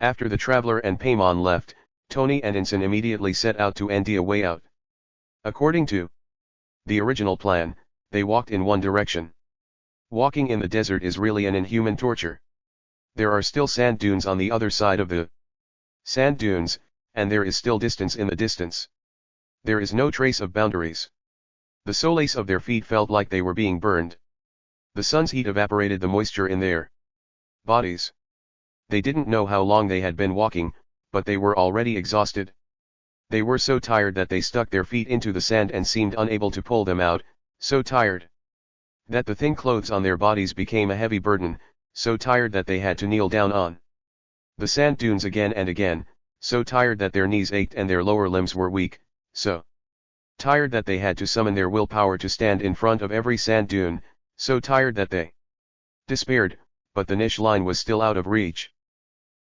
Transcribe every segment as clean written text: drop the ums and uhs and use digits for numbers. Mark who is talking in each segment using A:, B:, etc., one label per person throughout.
A: After the traveler and Paimon left, Tony and Ensign immediately set out to end a way out. According to the original plan, they walked in one direction. Walking in the desert is really an inhuman torture. There are still sand dunes on the other side of the sand dunes, and there is still distance in the distance. There is no trace of boundaries. The soles of their feet felt like they were being burned. The sun's heat evaporated the moisture in their bodies. They didn't know how long they had been walking, but they were already exhausted. They were so tired that they stuck their feet into the sand and seemed unable to pull them out, so tired that the thin clothes on their bodies became a heavy burden, so tired that they had to kneel down on the sand dunes again and again, so tired that their knees ached and their lower limbs were weak, so tired that they had to summon their willpower to stand in front of every sand dune, so tired that they despaired, but the finish line was still out of reach.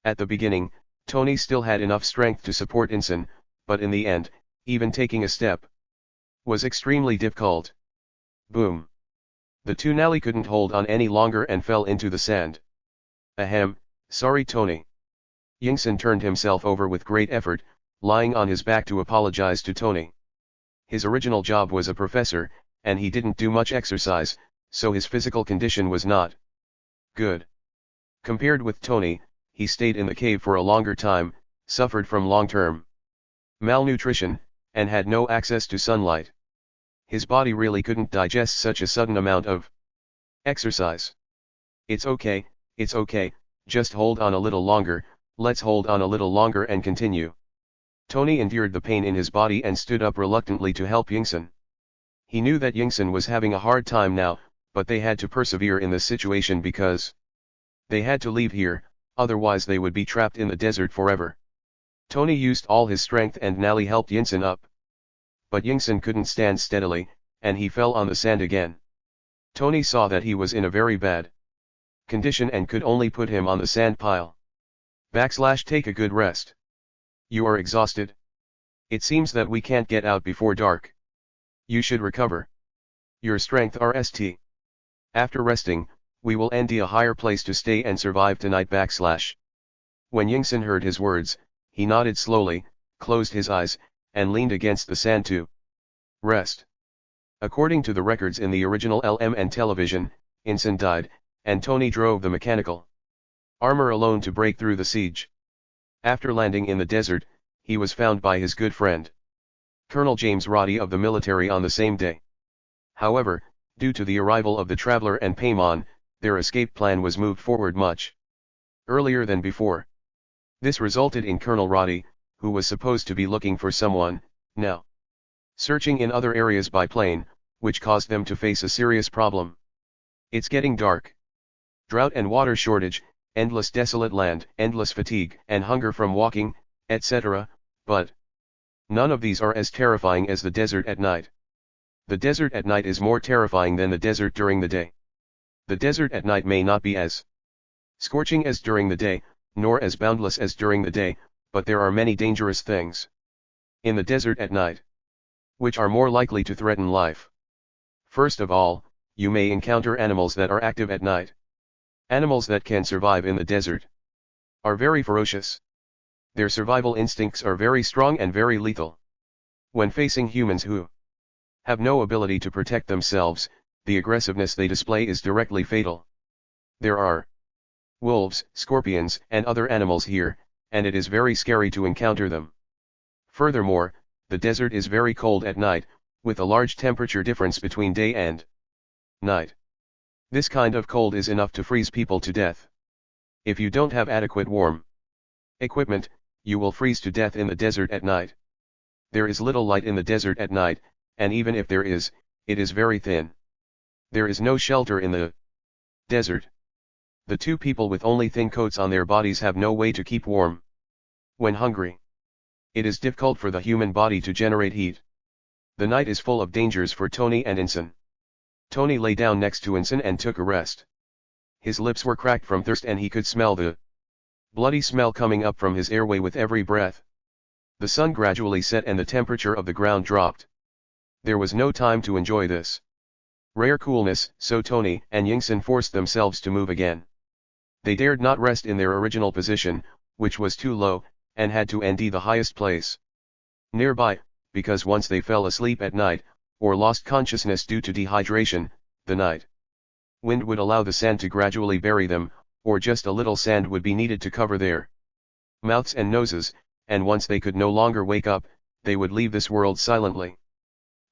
A: At the beginning, Tony still had enough strength to support Ensign, but in the end, even taking a step was extremely difficult. Boom! The two nearly couldn't hold on any longer and fell into the sand. Ahem, sorry Tony. Yingson turned himself over with great effort, lying on his back to apologize to Tony. His original job was a professor, and he didn't do much exercise, so his physical condition was not good. Compared with Tony, he stayed in the cave for a longer time, suffered from long-term malnutrition, and had no access to sunlight. His body really couldn't digest such a sudden amount of exercise. It's okay, just hold on a little longer, let's hold on a little longer and continue. Tony endured the pain in his body and stood up reluctantly to help Yingson. He knew that Yingson was having a hard time now, but they had to persevere in this situation because they had to leave here, otherwise they would be trapped in the desert forever. Tony used all his strength and Nally helped Yingson up. But Yingson couldn't stand steadily, and he fell on the sand again. Tony saw that he was in a very bad condition and could only put him on the sand pile. Take a good rest. You are exhausted. It seems that we can't get out before dark. You should recover your strength RST. After resting, we will end a higher place to stay and survive tonight. When Yingson heard his words, he nodded slowly, closed his eyes, and leaned against the sand to rest. According to the records in the original LM and television, Ensign died, and Tony drove the mechanical armor alone to break through the siege. After landing in the desert, he was found by his good friend Colonel James Roddy of the military on the same day. However, due to the arrival of the traveler and Paimon, their escape plan was moved forward much earlier than before. This resulted in Colonel Roddy, who was supposed to be looking for someone, now searching in other areas by plane, which caused them to face a serious problem. It's getting dark. Drought and water shortage, endless desolate land, endless fatigue and hunger from walking, etc., but none of these are as terrifying as the desert at night. The desert at night is more terrifying than the desert during the day. The desert at night may not be as scorching as during the day, nor as boundless as during the day, but there are many dangerous things in the desert at night, which are more likely to threaten life. First of all, you may encounter animals that are active at night. Animals that can survive in the desert are very ferocious. Their survival instincts are very strong and very lethal. When facing humans who have no ability to protect themselves, the aggressiveness they display is directly fatal. There are wolves, scorpions, and other animals here, and it is very scary to encounter them. Furthermore, the desert is very cold at night, with a large temperature difference between day and night. This kind of cold is enough to freeze people to death. If you don't have adequate warm equipment, you will freeze to death in the desert at night. There is little light in the desert at night, and even if there is, it is very thin. There is no shelter in the desert. The two people with only thin coats on their bodies have no way to keep warm when hungry. It is difficult for the human body to generate heat. The night is full of dangers for Tony and Ensign. Tony lay down next to Ensign and took a rest. His lips were cracked from thirst and he could smell the bloody smell coming up from his airway with every breath. The sun gradually set and the temperature of the ground dropped. There was no time to enjoy this rare coolness, so Tony and Yingson forced themselves to move again. They dared not rest in their original position, which was too low, and had to end the highest place nearby, because once they fell asleep at night, or lost consciousness due to dehydration, the night wind would allow the sand to gradually bury them, or just a little sand would be needed to cover their mouths and noses, and once they could no longer wake up, they would leave this world silently.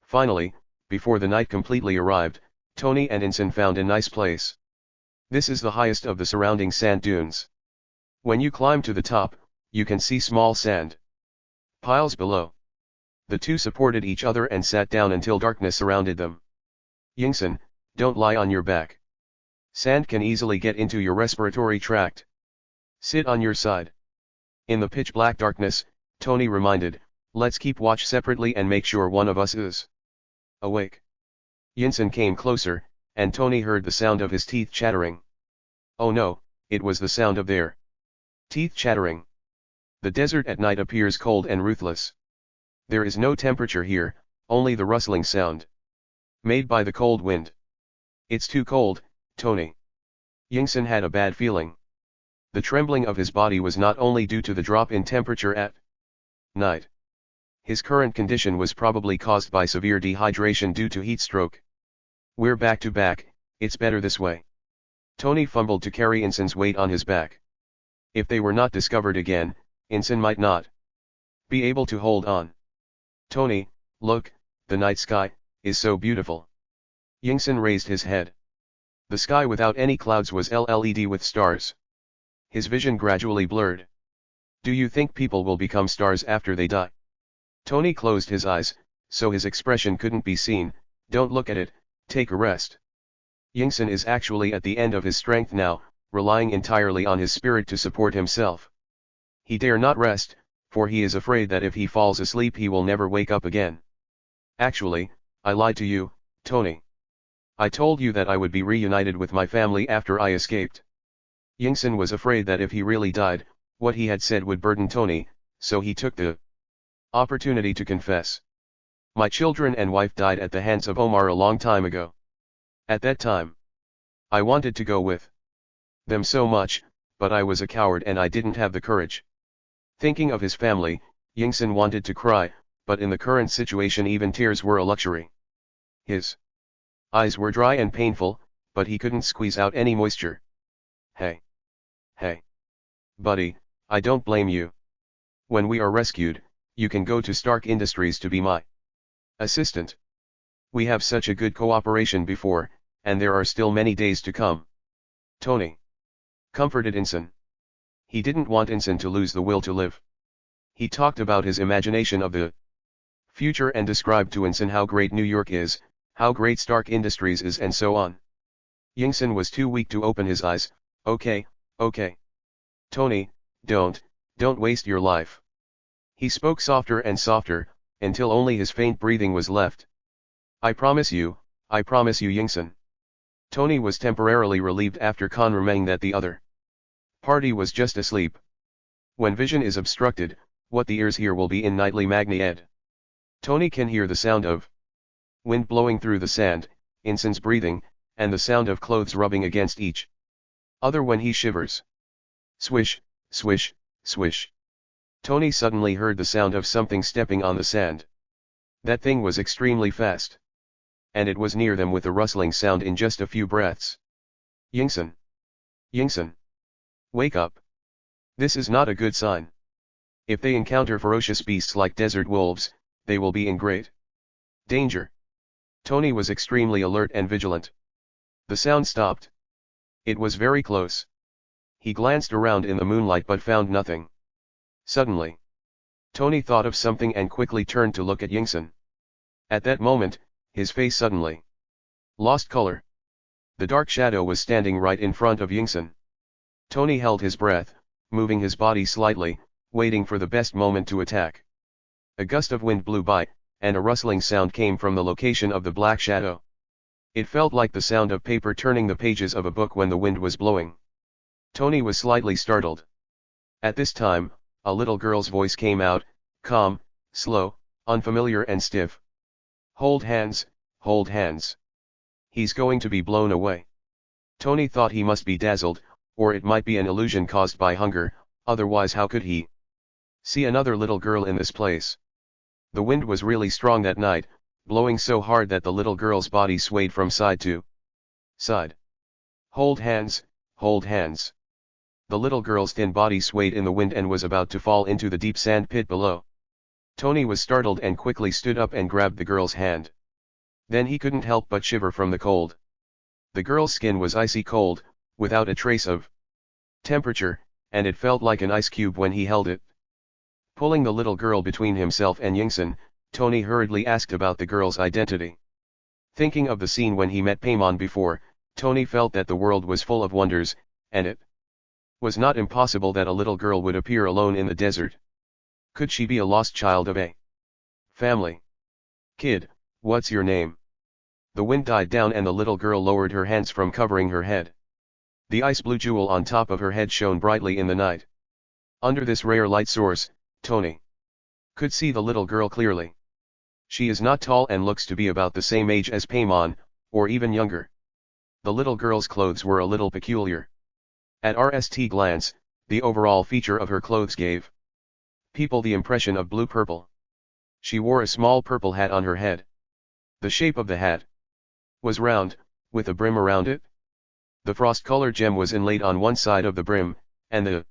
A: Finally, before the night completely arrived, Tony and Ensign found a nice place. This is the highest of the surrounding sand dunes. When you climb to the top, you can see small sand piles below. The two supported each other and sat down until darkness surrounded them. Yingson, don't lie on your back. Sand can easily get into your respiratory tract. Sit on your side. In the pitch-black darkness, Tony reminded, let's keep watch separately and make sure one of us is awake. Yinsen came closer, and Tony heard the sound of his teeth chattering. Oh no, it was the sound of their teeth chattering. The desert at night appears cold and ruthless. There is no temperature here, only the rustling sound made by the cold wind. It's too cold, Tony. Yingsen had a bad feeling. The trembling of his body was not only due to the drop in temperature at night. His current condition was probably caused by severe dehydration due to heat stroke. We're back to back, it's better this way. Tony fumbled to carry Ensign's weight on his back. If they were not discovered again, Ensign might not be able to hold on. Tony, look, the night sky is so beautiful. Yingsen raised his head. The sky without any clouds was LED with stars. His vision gradually blurred. Do you think people will become stars after they die? Tony closed his eyes, so his expression couldn't be seen. Don't look at it, take a rest. Yingsen is actually at the end of his strength now, relying entirely on his spirit to support himself. He dare not rest, for he is afraid that if he falls asleep he will never wake up again. Actually, I lied to you, Tony. I told you that I would be reunited with my family after I escaped. Yingsen was afraid that if he really died, what he had said would burden Tony, so he took the opportunity to confess. My children and wife died at the hands of Omar a long time ago. At that time, I wanted to go with them so much, but I was a coward and I didn't have the courage. Thinking of his family, Yingsen wanted to cry, but in the current situation even tears were a luxury. His eyes were dry and painful, but he couldn't squeeze out any moisture. Hey. Hey. Buddy, I don't blame you. When we are rescued, you can go to Stark Industries to be my assistant. We have such a good cooperation before, and there are still many days to come. Tony comforted Ensign. He didn't want Ensign to lose the will to live. He talked about his imagination of the future and described to Ensign how great New York is, how great Stark Industries is and so on. Yingsen was too weak to open his eyes. Okay. Tony, don't waste your life. He spoke softer and softer, until only his faint breathing was left. I promise you, Yingsen. Tony was temporarily relieved after confirming that the other party was just asleep. When vision is obstructed, what the ears hear will be in nightly magni-ed. Tony can hear the sound of wind blowing through the sand, Ensign's breathing, and the sound of clothes rubbing against each other when he shivers. Swish, swish, swish. Tony suddenly heard the sound of something stepping on the sand. That thing was extremely fast. And it was near them with a rustling sound in just a few breaths. Yingsen. Wake up. This is not a good sign. If they encounter ferocious beasts like desert wolves, they will be in great danger. Tony was extremely alert and vigilant. The sound stopped. It was very close. He glanced around in the moonlight but found nothing. Suddenly, Tony thought of something and quickly turned to look at Yingsen. At that moment, his face suddenly lost color. The dark shadow was standing right in front of Yingsen. Tony held his breath, moving his body slightly, waiting for the best moment to attack. A gust of wind blew by, and a rustling sound came from the location of the black shadow. It felt like the sound of paper turning the pages of a book when the wind was blowing. Tony was slightly startled. At this time, a little girl's voice came out, calm, slow, unfamiliar and stiff. Hold hands, hold hands. He's going to be blown away. Tony thought he must be dazzled, or it might be an illusion caused by hunger, Otherwise how could he see another little girl in this place? The wind was really strong that night, blowing so hard that the little girl's body swayed from side to side. Hold hands, hold hands. The little girl's thin body swayed in the wind and was about to fall into the deep sand pit below. Tony was startled and quickly stood up and grabbed the girl's hand. Then he couldn't help but shiver from the cold. The girl's skin was icy cold, without a trace of temperature, and it felt like an ice cube when he held it. Pulling the little girl between himself and Yingxin, Tony hurriedly asked about the girl's identity. Thinking of the scene when he met Paimon before, Tony felt that the world was full of wonders, and it was not impossible that a little girl would appear alone in the desert. Could she be a lost child of a family? Kid, what's your name? The wind died down and the little girl lowered her hands from covering her head. The ice blue jewel on top of her head shone brightly in the night. Under this rare light source, Tony could see the little girl clearly. She is not tall and looks to be about the same age as Paimon, or even younger. The little girl's clothes were a little peculiar. At first glance, the overall feature of her clothes gave people the impression of blue-purple. She wore a small purple hat on her head. The shape of the hat was round, with a brim around it. The frost-colored gem was inlaid on one side of the brim, and the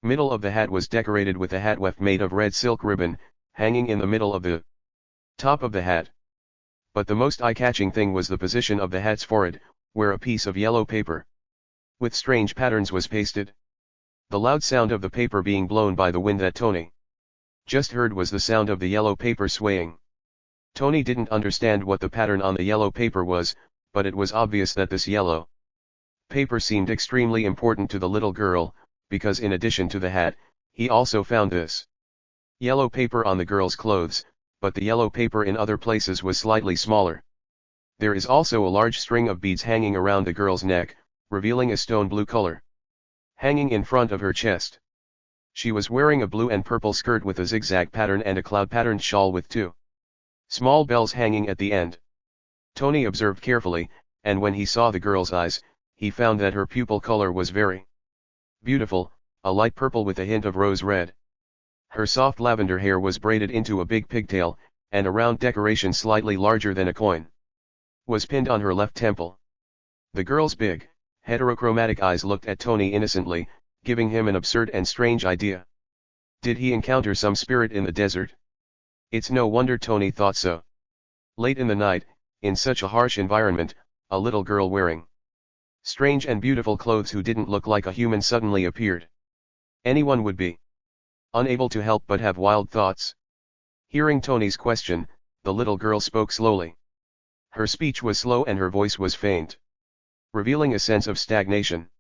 A: middle of the hat was decorated with a hat weft made of red silk ribbon, hanging in the middle of the top of the hat. But the most eye-catching thing was the position of the hat's forehead, where a piece of yellow paper with strange patterns was pasted. The loud sound of the paper being blown by the wind that Tony just heard was the sound of the yellow paper swaying. Tony didn't understand what the pattern on the yellow paper was, but it was obvious that this yellow paper seemed extremely important to the little girl, because in addition to the hat, he also found this yellow paper on the girl's clothes, but the yellow paper in other places was slightly smaller. There is also a large string of beads hanging around the girl's neck, revealing a stone blue color hanging in front of her chest. She was wearing a blue and purple skirt with a zigzag pattern and a cloud-patterned shawl with two small bells hanging at the end. Tony observed carefully, and when he saw the girl's eyes, he found that her pupil color was very beautiful, a light purple with a hint of rose red. Her soft lavender hair was braided into a big pigtail, and a round decoration slightly larger than a coin was pinned on her left temple. The girl's big, heterochromatic eyes looked at Tony innocently, giving him an absurd and strange idea. Did he encounter some spirit in the desert? It's no wonder Tony thought so. Late in the night, in such a harsh environment, a little girl wearing strange and beautiful clothes who didn't look like a human suddenly appeared. Anyone would be unable to help but have wild thoughts. Hearing Tony's question, the little girl spoke slowly. Her speech was slow and her voice was faint, revealing a sense of stagnation.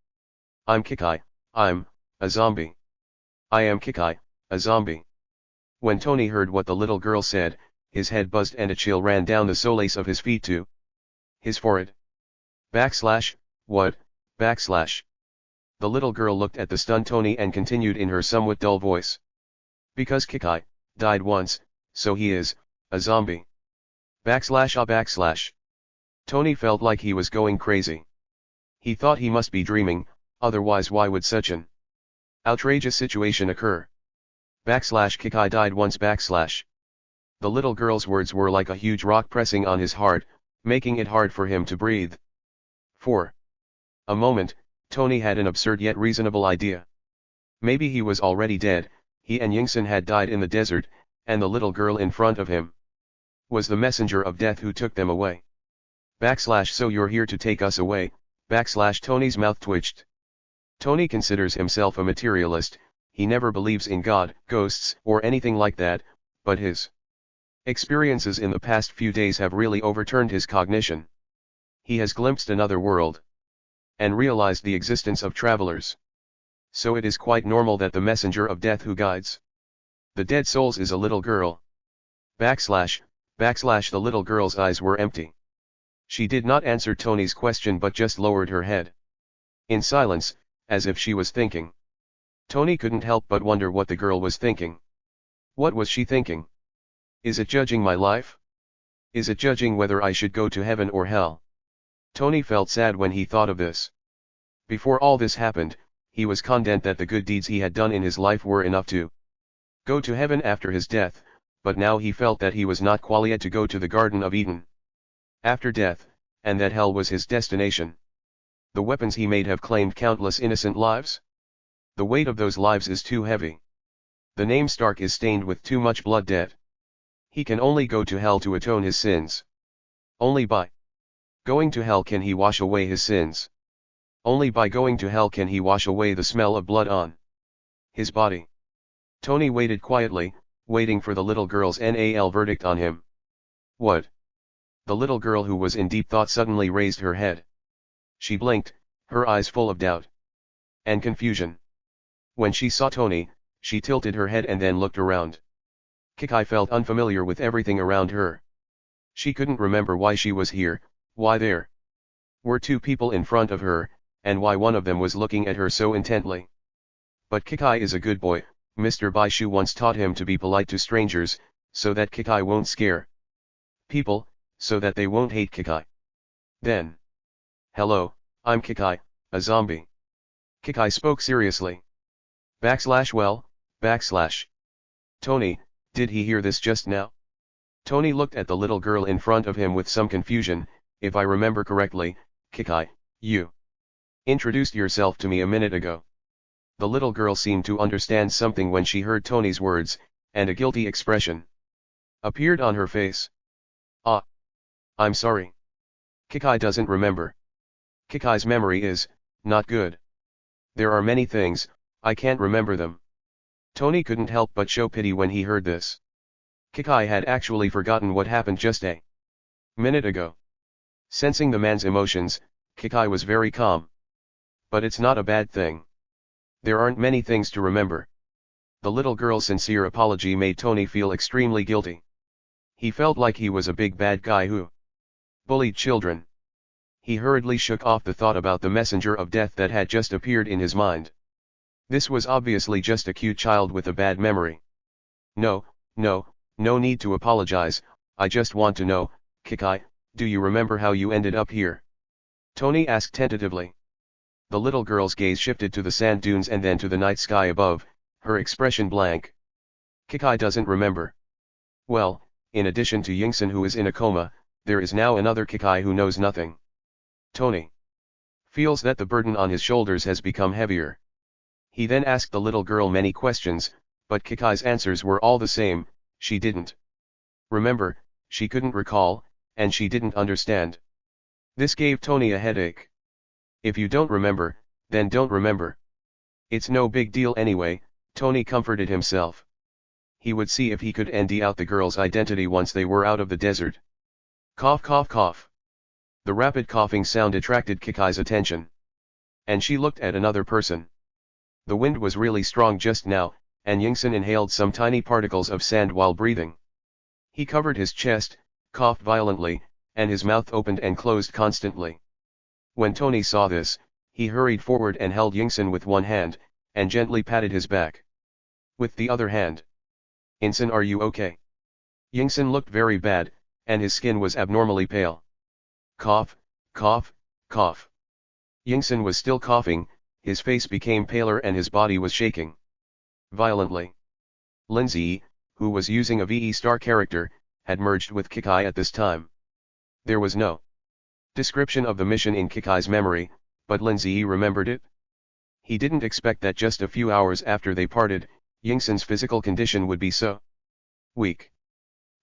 A: I'm Kikai, I'm a zombie. I am Kikai, a zombie. When Tony heard what the little girl said, his head buzzed and a chill ran down the soles of his feet to his forehead. What, backslash? The little girl looked at the stunned Tony and continued in her somewhat dull voice. Because Kikai died once, so he is a zombie. Backslash. Tony felt like he was going crazy. He thought he must be dreaming, otherwise why would such an outrageous situation occur? Kikai died once. The little girl's words were like a huge rock pressing on his heart, making it hard for him to breathe. For a moment, Tony had an absurd yet reasonable idea. Maybe he was already dead, he and Yingxin had died in the desert, and the little girl in front of him was the messenger of death who took them away. So you're here to take us away, Tony's mouth twitched. Tony considers himself a materialist, he never believes in God, ghosts, or anything like that, but his experiences in the past few days have really overturned his cognition. He has glimpsed another world and realized the existence of travelers. So it is quite normal that the messenger of death who guides the dead souls is a little girl. The little girl's eyes were empty. She did not answer Tony's question but just lowered her head in silence, as if she was thinking. Tony couldn't help but wonder what the girl was thinking. What was she thinking? Is it judging my life? Is it judging whether I should go to heaven or hell? Tony felt sad when he thought of this. Before all this happened, he was content that the good deeds he had done in his life were enough to go to heaven after his death, but now he felt that he was not qualified to go to the Garden of Eden after death, and that hell was his destination. The weapons he made have claimed countless innocent lives. The weight of those lives is too heavy. The name Stark is stained with too much blood debt. He can only go to hell to atone his sins. Only by going to hell can he wash away his sins. Only by going to hell can he wash away the smell of blood on his body. Tony waited quietly, waiting for the little girl's NAL verdict on him. What? The little girl, who was in deep thought, suddenly raised her head. She blinked, her eyes full of doubt and confusion. When she saw Tony, she tilted her head and then looked around. Kikai felt unfamiliar with everything around her. She couldn't remember why she was here, why there were two people in front of her, and why one of them was looking at her so intently. But Kikai is a good boy. Mr. Baishu once taught him to be polite to strangers, so that Kikai won't scare people, so that they won't hate Kikai. Then, hello, I'm Kikai, a zombie. Kikai spoke seriously. Well, Tony, did he hear this just now? Tony looked at the little girl in front of him with some confusion. If I remember correctly, Kikai, you introduced yourself to me a minute ago. The little girl seemed to understand something when she heard Tony's words, and a guilty expression appeared on her face. Ah. I'm sorry. Kikai doesn't remember. Kikai's memory is not good. There are many things, I can't remember them. Tony couldn't help but show pity when he heard this. Kikai had actually forgotten what happened just a minute ago. Sensing the man's emotions, Kikai was very calm. But it's not a bad thing. There aren't many things to remember. The little girl's sincere apology made Tony feel extremely guilty. He felt like he was a big bad guy who bullied children. He hurriedly shook off the thought about the messenger of death that had just appeared in his mind. This was obviously just a cute child with a bad memory. No need to apologize. I just want to know, Kikai, do you remember how you ended up here? Tony asked tentatively. The little girl's gaze shifted to the sand dunes and then to the night sky above, her expression blank. Kikai doesn't remember. Well, in addition to Yingsun, who is in a coma, there is now another Kikai who knows nothing. Tony feels that the burden on his shoulders has become heavier. He then asked the little girl many questions, but Kikai's answers were all the same. She didn't remember, she couldn't recall, and she didn't understand. This gave Tony a headache. If you don't remember, then don't remember. It's no big deal anyway, Tony comforted himself. He would see if he could ND out the girl's identity once they were out of the desert. Cough cough cough. The rapid coughing sound attracted Kikai's attention. And she looked at another person. The wind was really strong just now, and Yingsun inhaled some tiny particles of sand while breathing. He covered his chest, coughed violently, and his mouth opened and closed constantly. When Tony saw this, he hurried forward and held Yingsun with one hand, and gently patted his back with the other hand. Yingsun, are you okay? Yingsun looked very bad, and his skin was abnormally pale. Cough, cough, cough. Yingsun was still coughing, his face became paler and his body was shaking violently. Lindsay, who was using a VE star character, had merged with Kikai at this time. There was no description of the mission in Kikai's memory, but Lindsay remembered it. He didn't expect that just a few hours after they parted, Yingsun's physical condition would be so weak.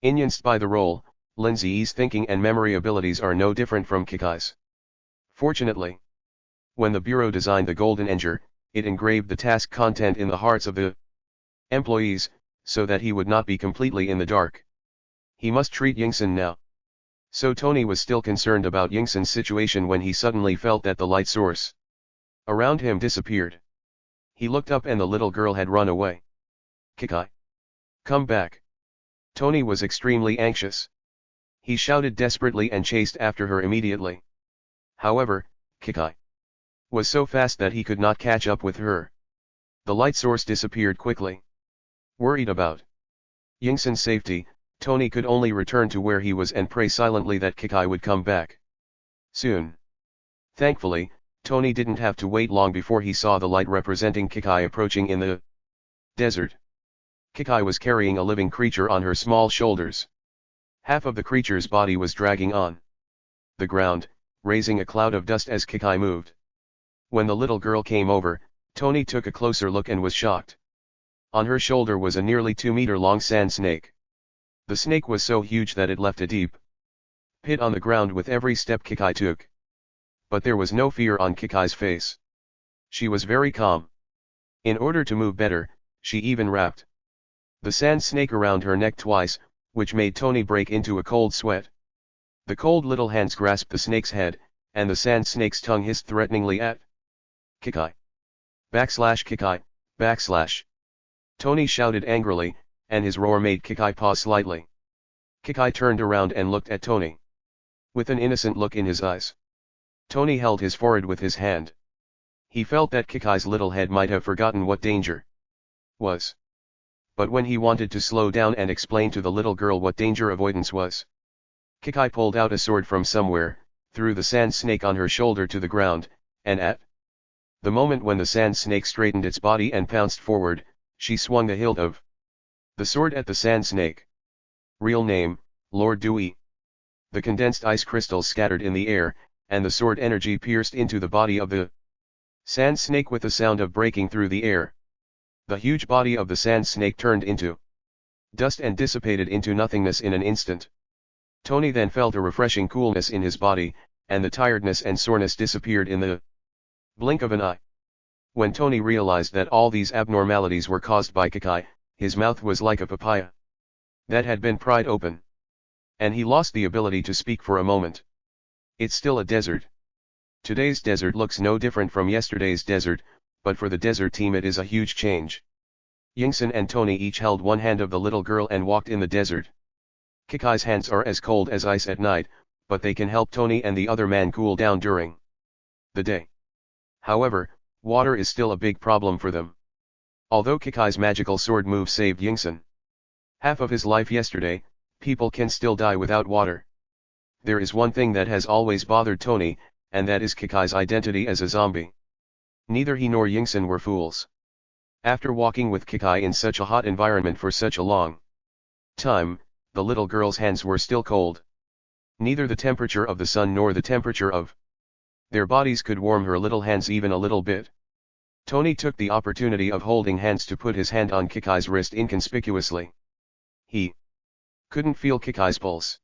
A: Influenced by the role, Lindsay's thinking and memory abilities are no different from Kikai's. Fortunately, when the Bureau designed the Golden Enger, it engraved the task content in the hearts of the employees, so that he would not be completely in the dark. He must treat Yingsun now. So Tony was still concerned about Yingsun's situation when he suddenly felt that the light source around him disappeared. He looked up and the little girl had run away. Kikai, come back. Tony was extremely anxious. He shouted desperately and chased after her immediately. However, Kikai was so fast that he could not catch up with her. The light source disappeared quickly. Worried about Yingsun's safety, Tony could only return to where he was and pray silently that Kikai would come back soon. Thankfully, Tony didn't have to wait long before he saw the light representing Kikai approaching in the desert. Kikai was carrying a living creature on her small shoulders. Half of the creature's body was dragging on the ground, raising a cloud of dust as Kikai moved. When the little girl came over, Tony took a closer look and was shocked. On her shoulder was a nearly 2-meter-long sand snake. The snake was so huge that it left a deep pit on the ground with every step Kikai took. But there was no fear on Kikai's face. She was very calm. In order to move better, she even wrapped the sand snake around her neck twice, which made Tony break into a cold sweat. The cold little hands grasped the snake's head, and the sand snake's tongue hissed threateningly at Kikai. Kikai, /. Tony shouted angrily, and his roar made Kikai pause slightly. Kikai turned around and looked at Tony with an innocent look in his eyes. Tony held his forehead with his hand. He felt that Kikai's little head might have forgotten what danger was. But when he wanted to slow down and explain to the little girl what danger avoidance was, Kikai pulled out a sword from somewhere, threw the sand snake on her shoulder to the ground, and at the moment when the sand snake straightened its body and pounced forward, she swung the hilt of the sword at the sand snake. Real name, Lord Dewey. The condensed ice crystals scattered in the air, and the sword energy pierced into the body of the sand snake with a sound of breaking through the air. The huge body of the sand snake turned into dust and dissipated into nothingness in an instant. Tony then felt a refreshing coolness in his body, and the tiredness and soreness disappeared in the blink of an eye. When Tony realized that all these abnormalities were caused by Kikai, his mouth was like a papaya that had been pried open. And he lost the ability to speak for a moment. It's still a desert. Today's desert looks no different from yesterday's desert, but for the desert team it is a huge change. Yingson and Tony each held one hand of the little girl and walked in the desert. Kikai's hands are as cold as ice at night, but they can help Tony and the other man cool down during the day. However, water is still a big problem for them. Although Kikai's magical sword move saved Yingson half of his life yesterday, people can still die without water. There is one thing that has always bothered Tony, and that is Kikai's identity as a zombie. Neither he nor Yingson were fools. After walking with Kikai in such a hot environment for such a long time, the little girl's hands were still cold. Neither the temperature of the sun nor the temperature of their bodies could warm her little hands even a little bit. Tony took the opportunity of holding hands to put his hand on Kikai's wrist inconspicuously. He couldn't feel Kikai's pulse.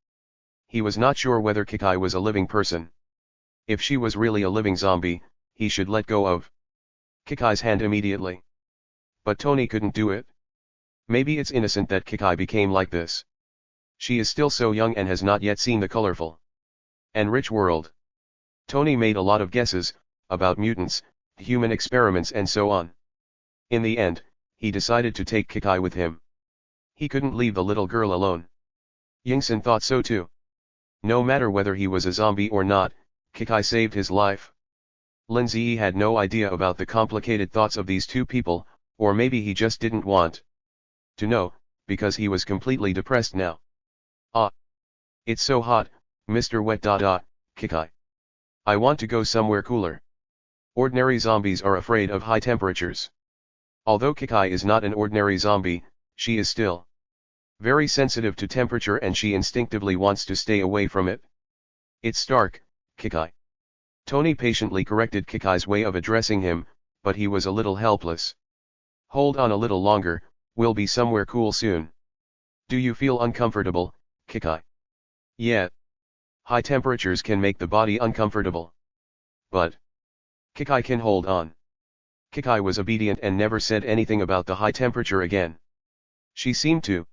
A: He was not sure whether Kikai was a living person. If she was really a living zombie, he should let go of Kikai's hand immediately. But Tony couldn't do it. Maybe it's innocent that Kikai became like this. She is still so young and has not yet seen the colorful and rich world. Tony made a lot of guesses, about mutants, human experiments and so on. In the end, he decided to take Kikai with him. He couldn't leave the little girl alone. Yingson thought so too. No matter whether he was a zombie or not, Kikai saved his life. Lin Ziyi had no idea about the complicated thoughts of these two people, or maybe he just didn't want to know, because he was completely depressed now. Ah! It's so hot, Mr. Wet. Kikai. I want to go somewhere cooler. Ordinary zombies are afraid of high temperatures. Although Kikai is not an ordinary zombie, she is still very sensitive to temperature and she instinctively wants to stay away from it. It's dark, Kikai. Tony patiently corrected Kikai's way of addressing him, but he was a little helpless. Hold on a little longer, we'll be somewhere cool soon. Do you feel uncomfortable, Kikai? Yeah. High temperatures can make the body uncomfortable. But Kikai can hold on. Kikai was obedient and never said anything about the high temperature again. She seemed to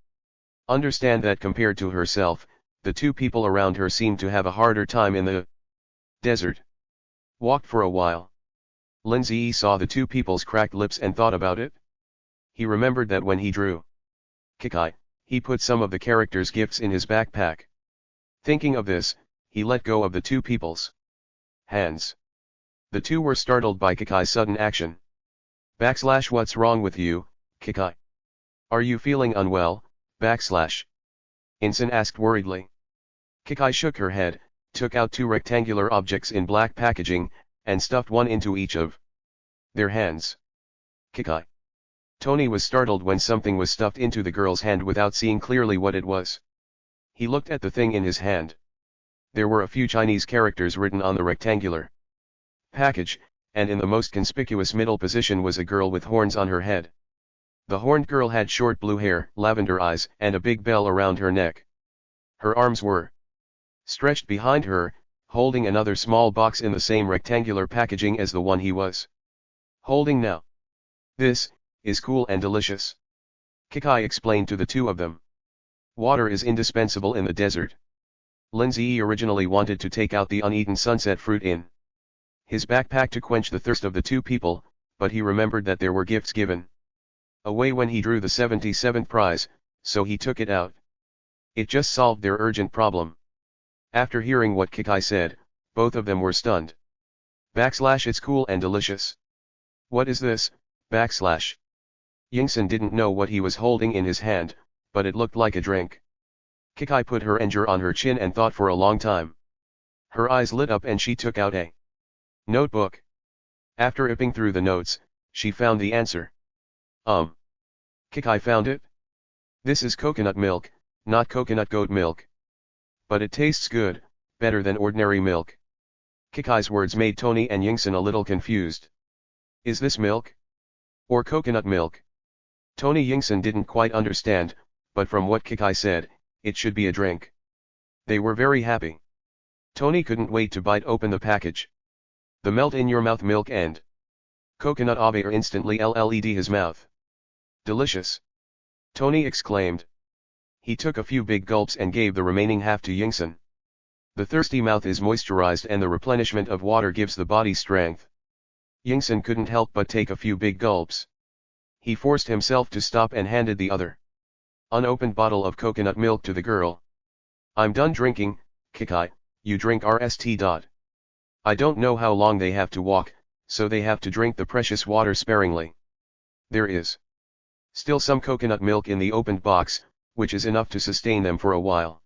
A: understand that compared to herself, the two people around her seemed to have a harder time in the desert. Walked for a while. Lin Ziyi saw the two people's cracked lips and thought about it. He remembered that when he drew Kikai, he put some of the character's gifts in his backpack. Thinking of this, he let go of the two people's hands. The two were startled by Kikai's sudden action. What's wrong with you, Kikai? Are you feeling unwell, Inson asked worriedly. Kikai shook her head, took out two rectangular objects in black packaging, and stuffed one into each of their hands. Kikai. Tony was startled when something was stuffed into the girl's hand without seeing clearly what it was. He looked at the thing in his hand. There were a few Chinese characters written on the rectangular package, and in the most conspicuous middle position was a girl with horns on her head. The horned girl had short blue hair, lavender eyes, and a big bell around her neck. Her arms were stretched behind her, holding another small box in the same rectangular packaging as the one he was holding now. This is cool and delicious, Kikai explained to the two of them. Water is indispensable in the desert. Lindsay originally wanted to take out the uneaten sunset fruit in his backpack to quench the thirst of the two people, but he remembered that there were gifts given away when he drew the 77th prize, so he took it out. It just solved their urgent problem. After hearing what Kikai said, both of them were stunned. It's cool and delicious. What is this? Yingsun didn't know what he was holding in his hand, but it looked like a drink. Kikai put her finger on her chin and thought for a long time. Her eyes lit up and she took out a notebook. After ripping through the notes, she found the answer. Kikai found it? This is coconut milk, not coconut goat milk. But it tastes good, better than ordinary milk. Kikai's words made Tony and Yingsun a little confused. Is this milk? Or coconut milk? Tony Yingsun didn't quite understand, but from what Kikai said, it should be a drink. They were very happy. Tony couldn't wait to bite open the package. The melt-in-your-mouth milk and coconut are instantly LLED his mouth. Delicious! Tony exclaimed. He took a few big gulps and gave the remaining half to Yingsun. The thirsty mouth is moisturized and the replenishment of water gives the body strength. Yingsun couldn't help but take a few big gulps. He forced himself to stop and handed the other unopened bottle of coconut milk to the girl. I'm done drinking, Kikai, you drink rst. I don't know how long they have to walk, so they have to drink the precious water sparingly. There is still some coconut milk in the opened box, which is enough to sustain them for a while.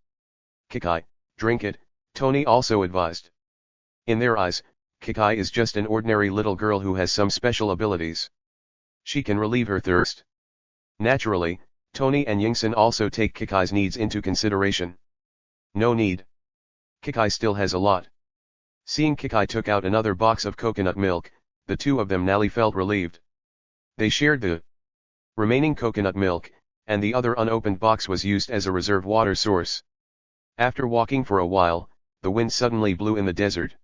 A: Kikai, drink it, Tony also advised. In their eyes, Kikai is just an ordinary little girl who has some special abilities. She can relieve her thirst. Naturally, Tony and Yingsun also take Kikai's needs into consideration. No need. Kikai still has a lot. Seeing Kikai took out another box of coconut milk, the two of them now felt relieved. They shared the remaining coconut milk, and the other unopened box was used as a reserve water source. After walking for a while, the wind suddenly blew in the desert.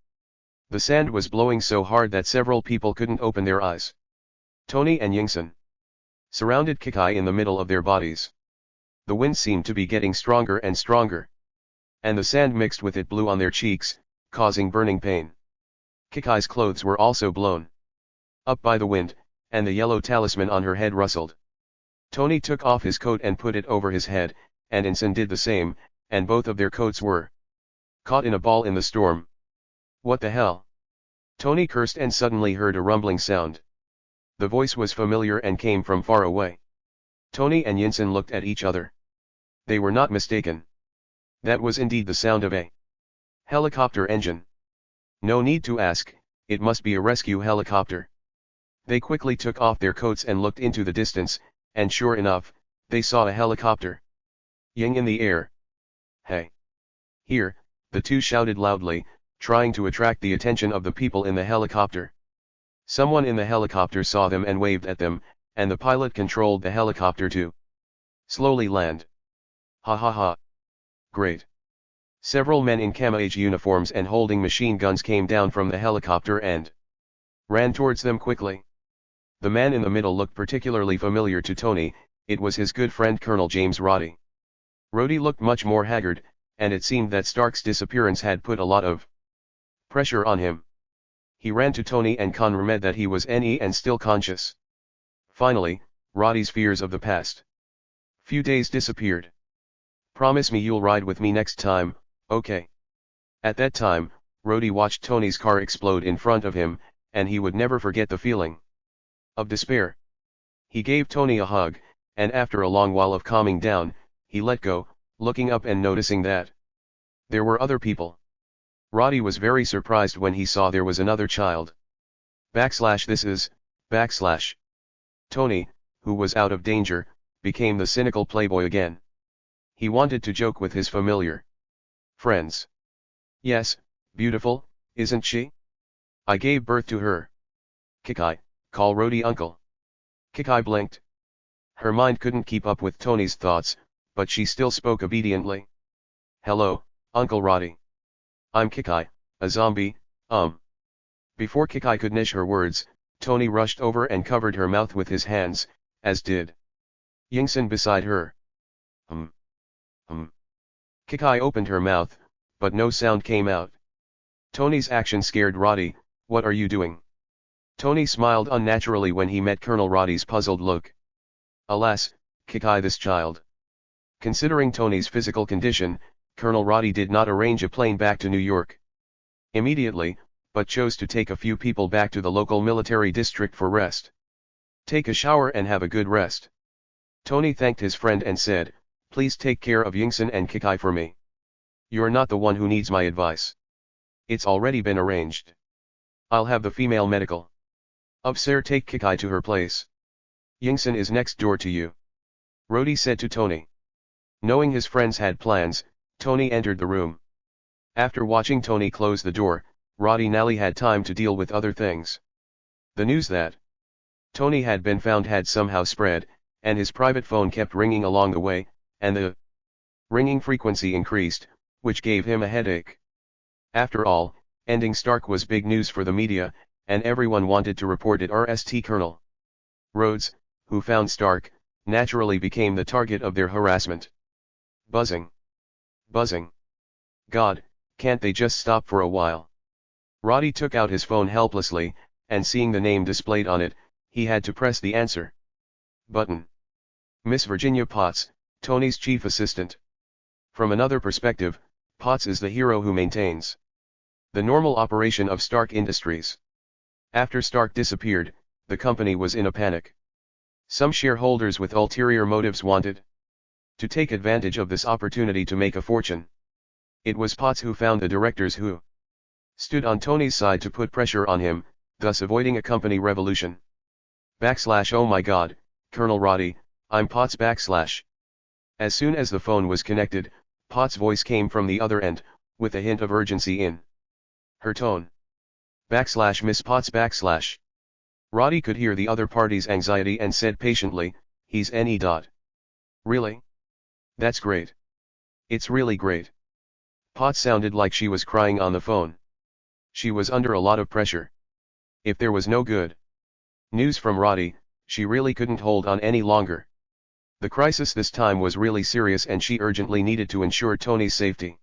A: The sand was blowing so hard that several people couldn't open their eyes. Tony and Yingsun surrounded Kikai in the middle of their bodies. The wind seemed to be getting stronger and stronger. And the sand mixed with it blew on their cheeks, causing burning pain. Kikai's clothes were also blown up by the wind, and the yellow talisman on her head rustled. Tony took off his coat and put it over his head, and Yingsun did the same, and both of their coats were caught in a ball in the storm. What the hell? Tony cursed and suddenly heard a rumbling sound. The voice was familiar and came from far away. Tony and Yingsun looked at each other. They were not mistaken. That was indeed the sound of a helicopter engine. No need to ask, it must be a rescue helicopter. They quickly took off their coats and looked into the distance, and sure enough, they saw a helicopter. Ying in the air. Hey! Here, the two shouted loudly, trying to attract the attention of the people in the helicopter. Someone in the helicopter saw them and waved at them, and the pilot controlled the helicopter to slowly land. Ha ha ha! Great! Several men in camouflage uniforms and holding machine guns came down from the helicopter and ran towards them quickly. The man in the middle looked particularly familiar to Tony, it was his good friend Colonel James Roddy. Roddy looked much more haggard, and it seemed that Stark's disappearance had put a lot of pressure on him. He ran to Tony and confirmed that he was NE and still conscious. Finally, Roddy's fears of the past few days disappeared. Promise me you'll ride with me next time, okay? At that time, Roddy watched Tony's car explode in front of him, and he would never forget the feeling of despair. He gave Tony a hug, and after a long while of calming down, he let go, looking up and noticing that there were other people Roddy was very surprised when he saw there was another child. This is, backslash. Tony, who was out of danger, became the cynical playboy again. He wanted to joke with his familiar friends. Yes, beautiful, isn't she? I gave birth to her. Kikai, call Rhodey uncle. Kikai blinked. Her mind couldn't keep up with Tony's thoughts, but she still spoke obediently. Hello, Uncle Roddy. I'm Kikai, a zombie, Before Kikai could finish her words, Tony rushed over and covered her mouth with his hands, as did Yingson beside her. Kikai opened her mouth, but no sound came out. Tony's action scared Roddy. What are you doing? Tony smiled unnaturally when he met Colonel Roddy's puzzled look. Alas, Kikai, this child. Considering Tony's physical condition, Colonel Roddy did not arrange a plane back to New York immediately, but chose to take a few people back to the local military district for rest. Take a shower and have a good rest. Tony thanked his friend and said, please take care of Yingson and Kikai for me. You're not the one who needs my advice. It's already been arranged. I'll have the female medical officer take Kikai to her place. Yingson is next door to you. Rhodey said to Tony. Knowing his friends had plans, Tony entered the room. After watching Tony close the door, Roddy Nally had time to deal with other things. The news that Tony had been found had somehow spread, and his private phone kept ringing along the way, and the ringing frequency increased, which gave him a headache. After all, ending Stark was big news for the media, and everyone wanted to report it. RST Colonel Rhodes, who found Stark, naturally became the target of their harassment. Buzzing. Buzzing. God, can't they just stop for a while? Roddy took out his phone helplessly, and seeing the name displayed on it, he had to press the answer button. Miss Virginia Potts, Tony's chief assistant. From another perspective, Potts is the hero who maintains the normal operation of Stark Industries. After Stark disappeared, the company was in a panic. Some shareholders with ulterior motives wanted to take advantage of this opportunity to make a fortune. It was Potts who found the directors who stood on Tony's side to put pressure on him, thus avoiding a company revolution. Oh my God, Colonel Roddy, I'm Potts. As soon as the phone was connected, Potts' voice came from the other end, with a hint of urgency in her tone. Miss Potts. Roddy could hear the other party's anxiety and said patiently, he's any. Really? That's great. It's really great. Potts sounded like she was crying on the phone. She was under a lot of pressure. If there was no good news from Roddy, she really couldn't hold on any longer. The crisis this time was really serious and she urgently needed to ensure Tony's safety.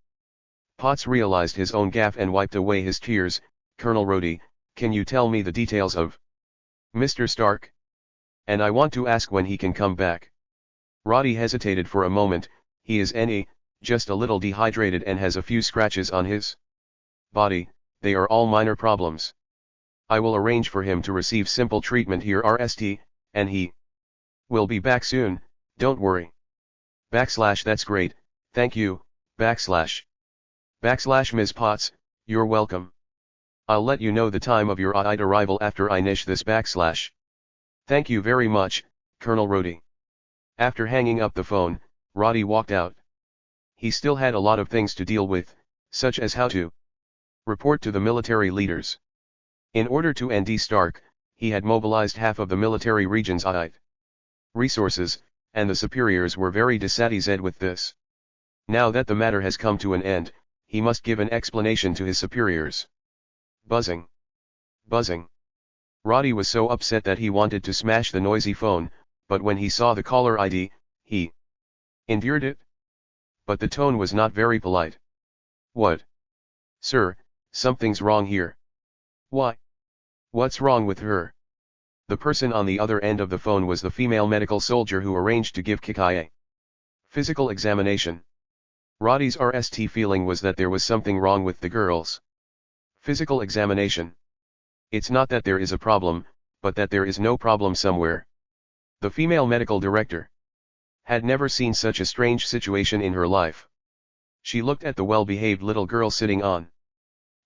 A: Potts realized his own gaffe and wiped away his tears. Colonel Rhodey, can you tell me the details of Mr. Stark? And I want to ask when he can come back. Roddy hesitated for a moment. He is just a little dehydrated and has a few scratches on his body. They are all minor problems. I will arrange for him to receive simple treatment here RST, and he will be back soon, don't worry. That's great, thank you, Ms. Potts, you're welcome. I'll let you know the time of your arrival after I finish this Thank you very much, Colonel Rhodey. After hanging up the phone, Roddy walked out. He still had a lot of things to deal with, such as how to report to the military leaders. In order to end Stark, he had mobilized half of the military region's resources, and the superiors were very dissatisfied with this. Now that the matter has come to an end, he must give an explanation to his superiors. Buzzing. Buzzing. Roddy was so upset that he wanted to smash the noisy phone, but when he saw the caller ID, he endured it. But the tone was not very polite. What? Sir, something's wrong here. Why? What's wrong with her? The person on the other end of the phone was the female medical soldier who arranged to give Kikai a physical examination. Roddy's RST feeling was that there was something wrong with the girl's physical examination. It's not that there is a problem, but that there is no problem somewhere. The female medical director had never seen such a strange situation in her life. She looked at the well-behaved little girl sitting on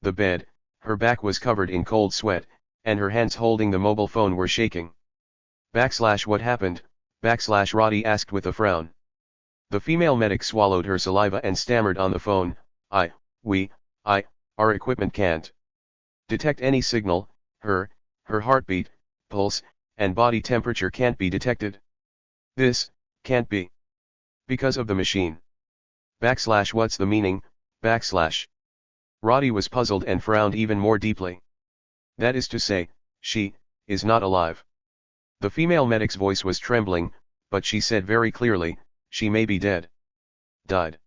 A: the bed, her back was covered in cold sweat, and her hands holding the mobile phone were shaking. What happened? Roddy asked with a frown. The female medic swallowed her saliva and stammered on the phone, our equipment can't detect any signal, her heartbeat, pulse, and body temperature can't be detected. This can't be because of the machine. What's the meaning, Roddy was puzzled and frowned even more deeply. That is to say, she is not alive. The female medic's voice was trembling, but she said very clearly, she may be dead. Died.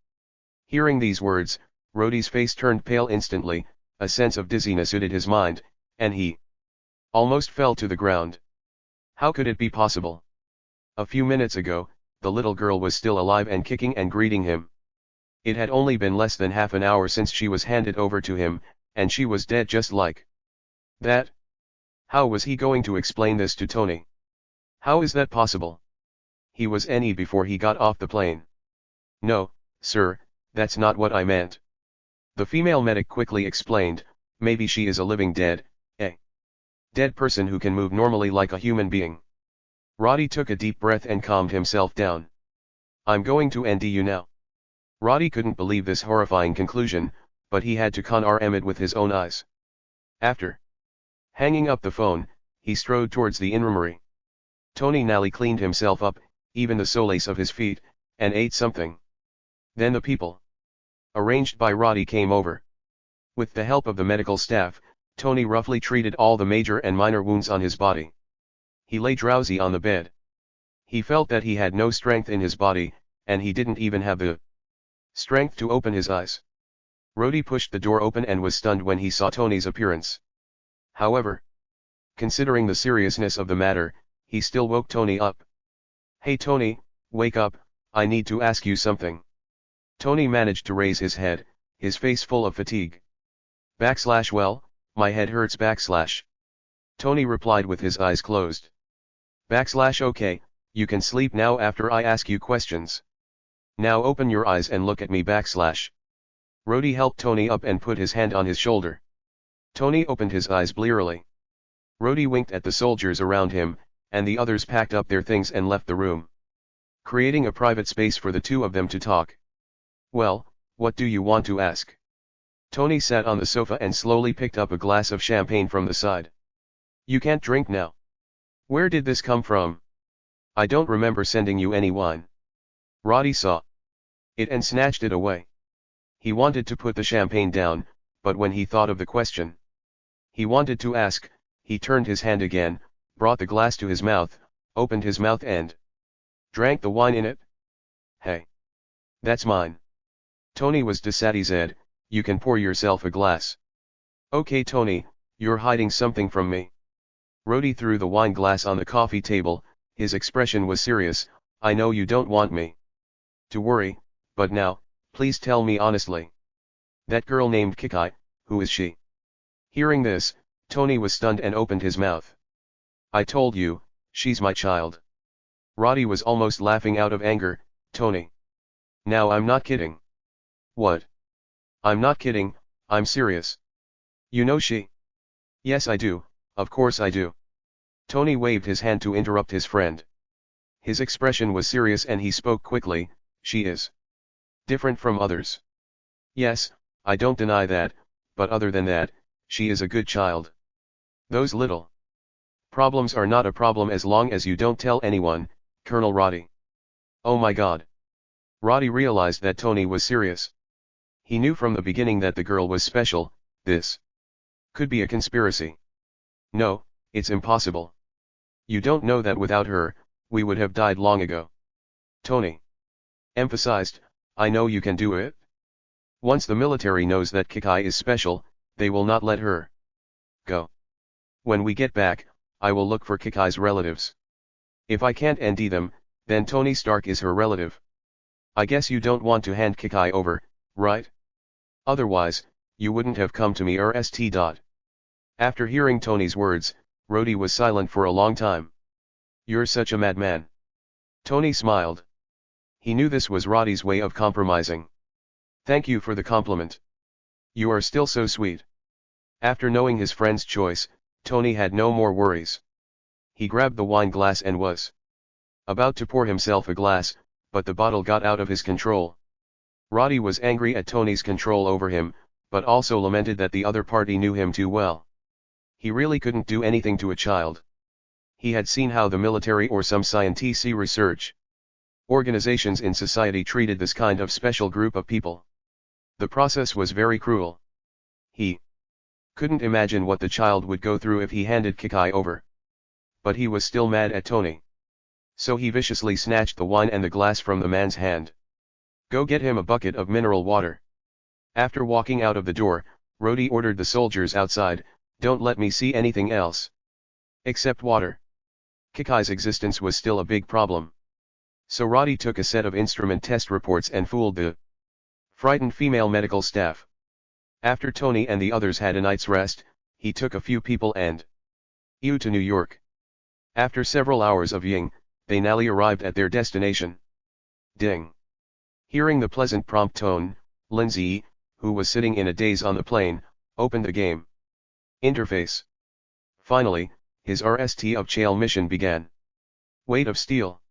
A: Hearing these words, Roddy's face turned pale instantly, a sense of dizziness flooded his mind, and he almost fell to the ground. How could it be possible? A few minutes ago, the little girl was still alive and kicking and greeting him. It had only been less than half an hour since she was handed over to him, and she was dead just like that. How was he going to explain this to Tony? How is that possible? He was NE before he got off the plane. No, sir, that's not what I meant. The female medic quickly explained, maybe she is a living dead, a dead person who can move normally like a human being. Roddy took a deep breath and calmed himself down. I'm going to end you now. Roddy couldn't believe this horrifying conclusion, but he had to confirm it with his own eyes. After hanging up the phone, he strode towards the infirmary. Tony Nally cleaned himself up, even the soles of his feet, and ate something. Then the people arranged by Roddy came over. With the help of the medical staff, Tony roughly treated all the major and minor wounds on his body. He lay drowsy on the bed. He felt that he had no strength in his body, and he didn't even have the strength to open his eyes. Roddy pushed the door open and was stunned when he saw Tony's appearance. However, considering the seriousness of the matter, he still woke Tony up. Hey Tony, wake up, I need to ask you something. Tony managed to raise his head, his face full of fatigue. Well, my head hurts Tony replied with his eyes closed. Okay, you can sleep now after I ask you questions. Now open your eyes and look at me Roddy helped Tony up and put his hand on his shoulder. Tony opened his eyes blearily. Roddy winked at the soldiers around him, and the others packed up their things and left the room, creating a private space for the two of them to talk. Well, what do you want to ask? Tony sat on the sofa and slowly picked up a glass of champagne from the side. You can't drink now. Where did this come from? I don't remember sending you any wine. Roddy saw it and snatched it away. He wanted to put the champagne down, but when he thought of the question he wanted to ask, he turned his hand again, brought the glass to his mouth, opened his mouth and drank the wine in it. Hey! That's mine. Tony was dissatisfied. You can pour yourself a glass. Okay Tony, you're hiding something from me. Roddy threw the wine glass on the coffee table, his expression was serious. I know you don't want me to worry, but now, please tell me honestly. That girl named Kikai, who is she? Hearing this, Tony was stunned and opened his mouth. I told you, she's my child. Roddy was almost laughing out of anger. Tony. Now I'm not kidding. What? I'm not kidding, I'm serious. You know she? Yes I do, of course I do. Tony waved his hand to interrupt his friend. His expression was serious and he spoke quickly. She is different from others. Yes, I don't deny that, but other than that, she is a good child. Those little problems are not a problem as long as you don't tell anyone, Colonel Roddy. Oh my God. Roddy realized that Tony was serious. He knew from the beginning that the girl was special. This could be a conspiracy. No, it's impossible. You don't know that without her, we would have died long ago. Tony emphasized, I know you can do it. Once the military knows that Kikai is special, they will not let her go. When we get back, I will look for Kikai's relatives. If I can't end them, then Tony Stark is her relative. I guess you don't want to hand Kikai over, right? Otherwise, you wouldn't have come to me St. After hearing Tony's words, Roddy was silent for a long time. You're such a madman. Tony smiled. He knew this was Roddy's way of compromising. Thank you for the compliment. You are still so sweet. After knowing his friend's choice, Tony had no more worries. He grabbed the wine glass and was about to pour himself a glass, but the bottle got out of his control. Roddy was angry at Tony's control over him, but also lamented that the other party knew him too well. He really couldn't do anything to a child. He had seen how the military or some scientific research organizations in society treated this kind of special group of people. The process was very cruel. He couldn't imagine what the child would go through if he handed Kikai over. But he was still mad at Tony. So he viciously snatched the wine and the glass from the man's hand. Go get him a bucket of mineral water. After walking out of the door, Rhodey ordered the soldiers outside, don't let me see anything else except water. Kikai's existence was still a big problem. So Roddy took a set of instrument test reports and fooled the frightened female medical staff. After Tony and the others had a night's rest, he took a few people and to New York. After several hours of ying, they nearly arrived at their destination. Ding. Hearing the pleasant prompt tone, Lindsay, who was sitting in a daze on the plane, opened the game interface. Finally, his RST of Chael mission began. Weight of Steel.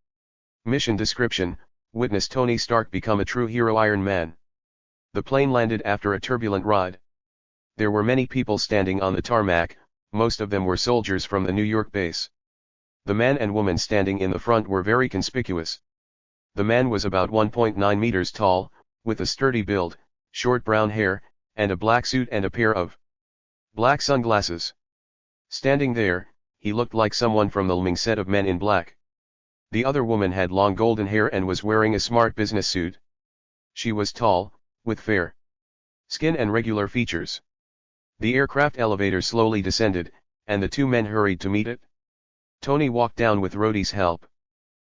A: Mission description, witness Tony Stark become a true hero Iron Man. The plane landed after a turbulent ride. There were many people standing on the tarmac, most of them were soldiers from the New York base. The man and woman standing in the front were very conspicuous. The man was about 1.9 meters tall, with a sturdy build, short brown hair, and a black suit and a pair of black sunglasses. Standing there, he looked like someone from the Leming set of Men in Black. The other woman had long golden hair and was wearing a smart business suit. She was tall, with fair skin and regular features. The aircraft elevator slowly descended, and the two men hurried to meet it. Tony walked down with Rhodey's help.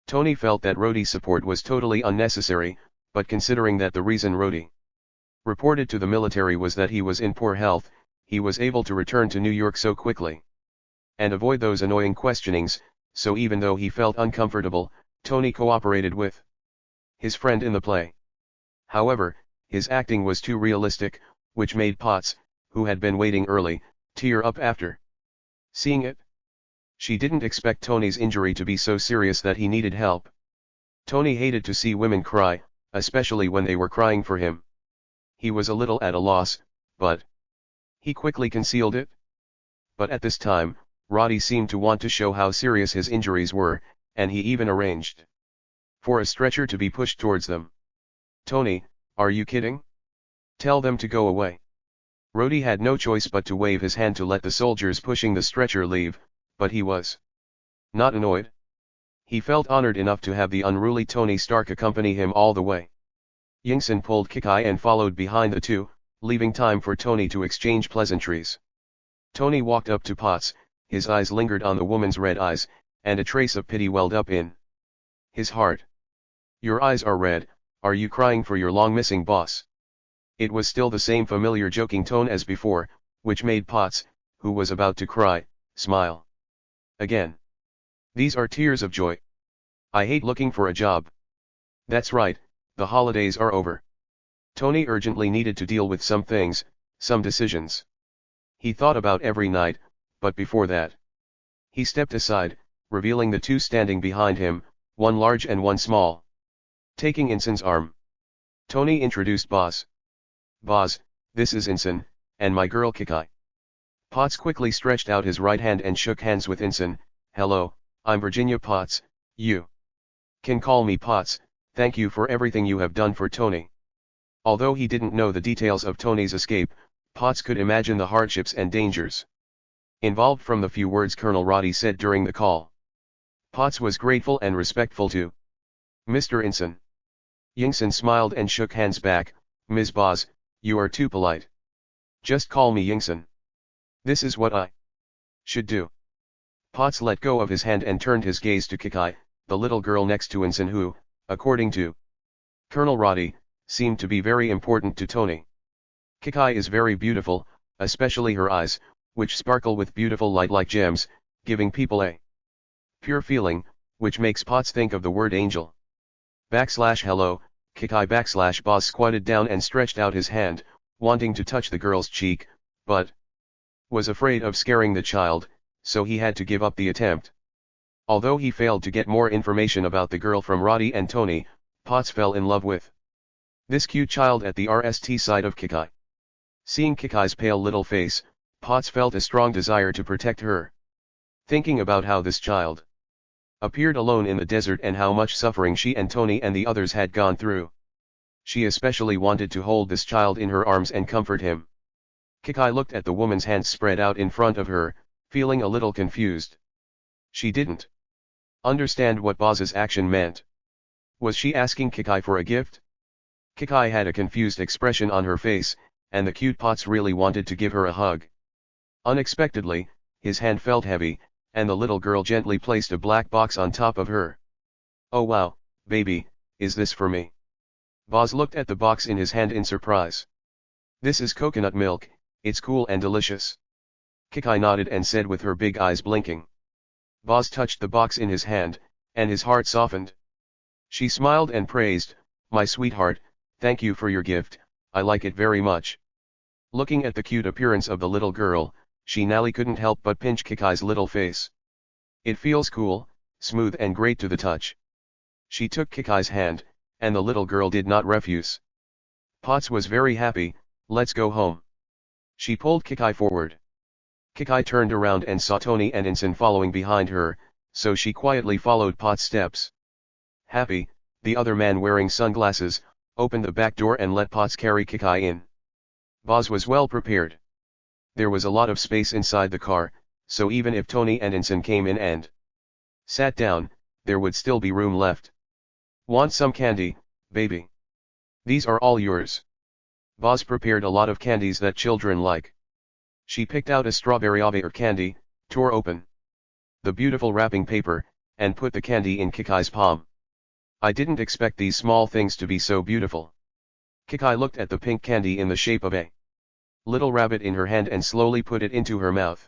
A: Tony felt that Rhodey's support was totally unnecessary, but considering that the reason Rhodey reported to the military was that he was in poor health, he was able to return to New York so quickly and avoid those annoying questionings, so even though he felt uncomfortable, Tony cooperated with his friend in the play. However, his acting was too realistic, which made Potts, who had been waiting early, tear up after seeing it. She didn't expect Tony's injury to be so serious that he needed help. Tony hated to see women cry, especially when they were crying for him. He was a little at a loss, but he quickly concealed it. But at this time, Roddy seemed to want to show how serious his injuries were, and he even arranged for a stretcher to be pushed towards them. Tony, are you kidding? Tell them to go away. Rhodey had no choice but to wave his hand to let the soldiers pushing the stretcher leave, but he was not annoyed. He felt honored enough to have the unruly Tony Stark accompany him all the way. Yingson pulled Kikai and followed behind the two, leaving time for Tony to exchange pleasantries. Tony walked up to Potts, his eyes lingered on the woman's red eyes, and a trace of pity welled up in his heart. Your eyes are red, are you crying for your long-missing boss? It was still the same familiar joking tone as before, which made Potts, who was about to cry, smile again. These are tears of joy. I hate looking for a job. That's right, the holidays are over. Tony urgently needed to deal with some things, some decisions. He thought about every night, but before that, he stepped aside, revealing the two standing behind him, one large and one small. Taking Inson's arm, Tony introduced Boz. Boz, this is Inson, and my girl Kikai. Potts quickly stretched out his right hand and shook hands with Inson. Hello, I'm Virginia Potts, you can call me Potts, thank you for everything you have done for Tony. Although he didn't know the details of Tony's escape, Potts could imagine the hardships and dangers involved from the few words Colonel Roddy said during the call. Potts was grateful and respectful to Mr. Inson. Yingson smiled and shook hands back. Ms. Boz, you are too polite. Just call me Yingson. This is what I should do. Potts let go of his hand and turned his gaze to Kikai, the little girl next to Inson who, according to Colonel Roddy, seemed to be very important to Tony. Kikai is very beautiful, especially her eyes, which sparkle with beautiful light like gems, giving people a pure feeling, which makes Potts think of the word angel. Hello, Kikai Boz squatted down and stretched out his hand, wanting to touch the girl's cheek, but Was afraid of scaring the child, so he had to give up the attempt. Although he failed to get more information about the girl from Roddy and Tony, Potts fell in love with this cute child at the RST side of Kikai. Seeing Kikai's pale little face, Potts felt a strong desire to protect her. Thinking about how this child appeared alone in the desert and how much suffering she and Tony and the others had gone through, she especially wanted to hold this child in her arms and comfort him. Kikai looked at the woman's hands spread out in front of her, feeling a little confused. She didn't understand what Boz's action meant. Was she asking Kikai for a gift? Kikai had a confused expression on her face, and the cute Potts really wanted to give her a hug. Unexpectedly, his hand felt heavy, and the little girl gently placed a black box on top of her. "Oh wow, baby, is this for me?" Boz looked at the box in his hand in surprise. "This is coconut milk, it's cool and delicious." Kikai nodded and said with her big eyes blinking. Boz touched the box in his hand, and his heart softened. She smiled and praised, "My sweetheart, thank you for your gift, I like it very much." Looking at the cute appearance of the little girl, she nearly couldn't help but pinch Kikai's little face. "It feels cool, smooth and great to the touch." She took Kikai's hand, and the little girl did not refuse. Potts was very happy. "Let's go home." She pulled Kikai forward. Kikai turned around and saw Tony and Ensign following behind her, so she quietly followed Potts' steps. Happy, the other man wearing sunglasses, opened the back door and let Potts carry Kikai in. Boz was well prepared. There was a lot of space inside the car, so even if Tony and Ensign came in and sat down, there would still be room left. "Want some candy, baby? These are all yours." Boz prepared a lot of candies that children like. She picked out a strawberry avocado candy, tore open the beautiful wrapping paper, and put the candy in Kikai's palm. "I didn't expect these small things to be so beautiful." Kikai looked at the pink candy in the shape of a little rabbit in her hand and slowly put it into her mouth.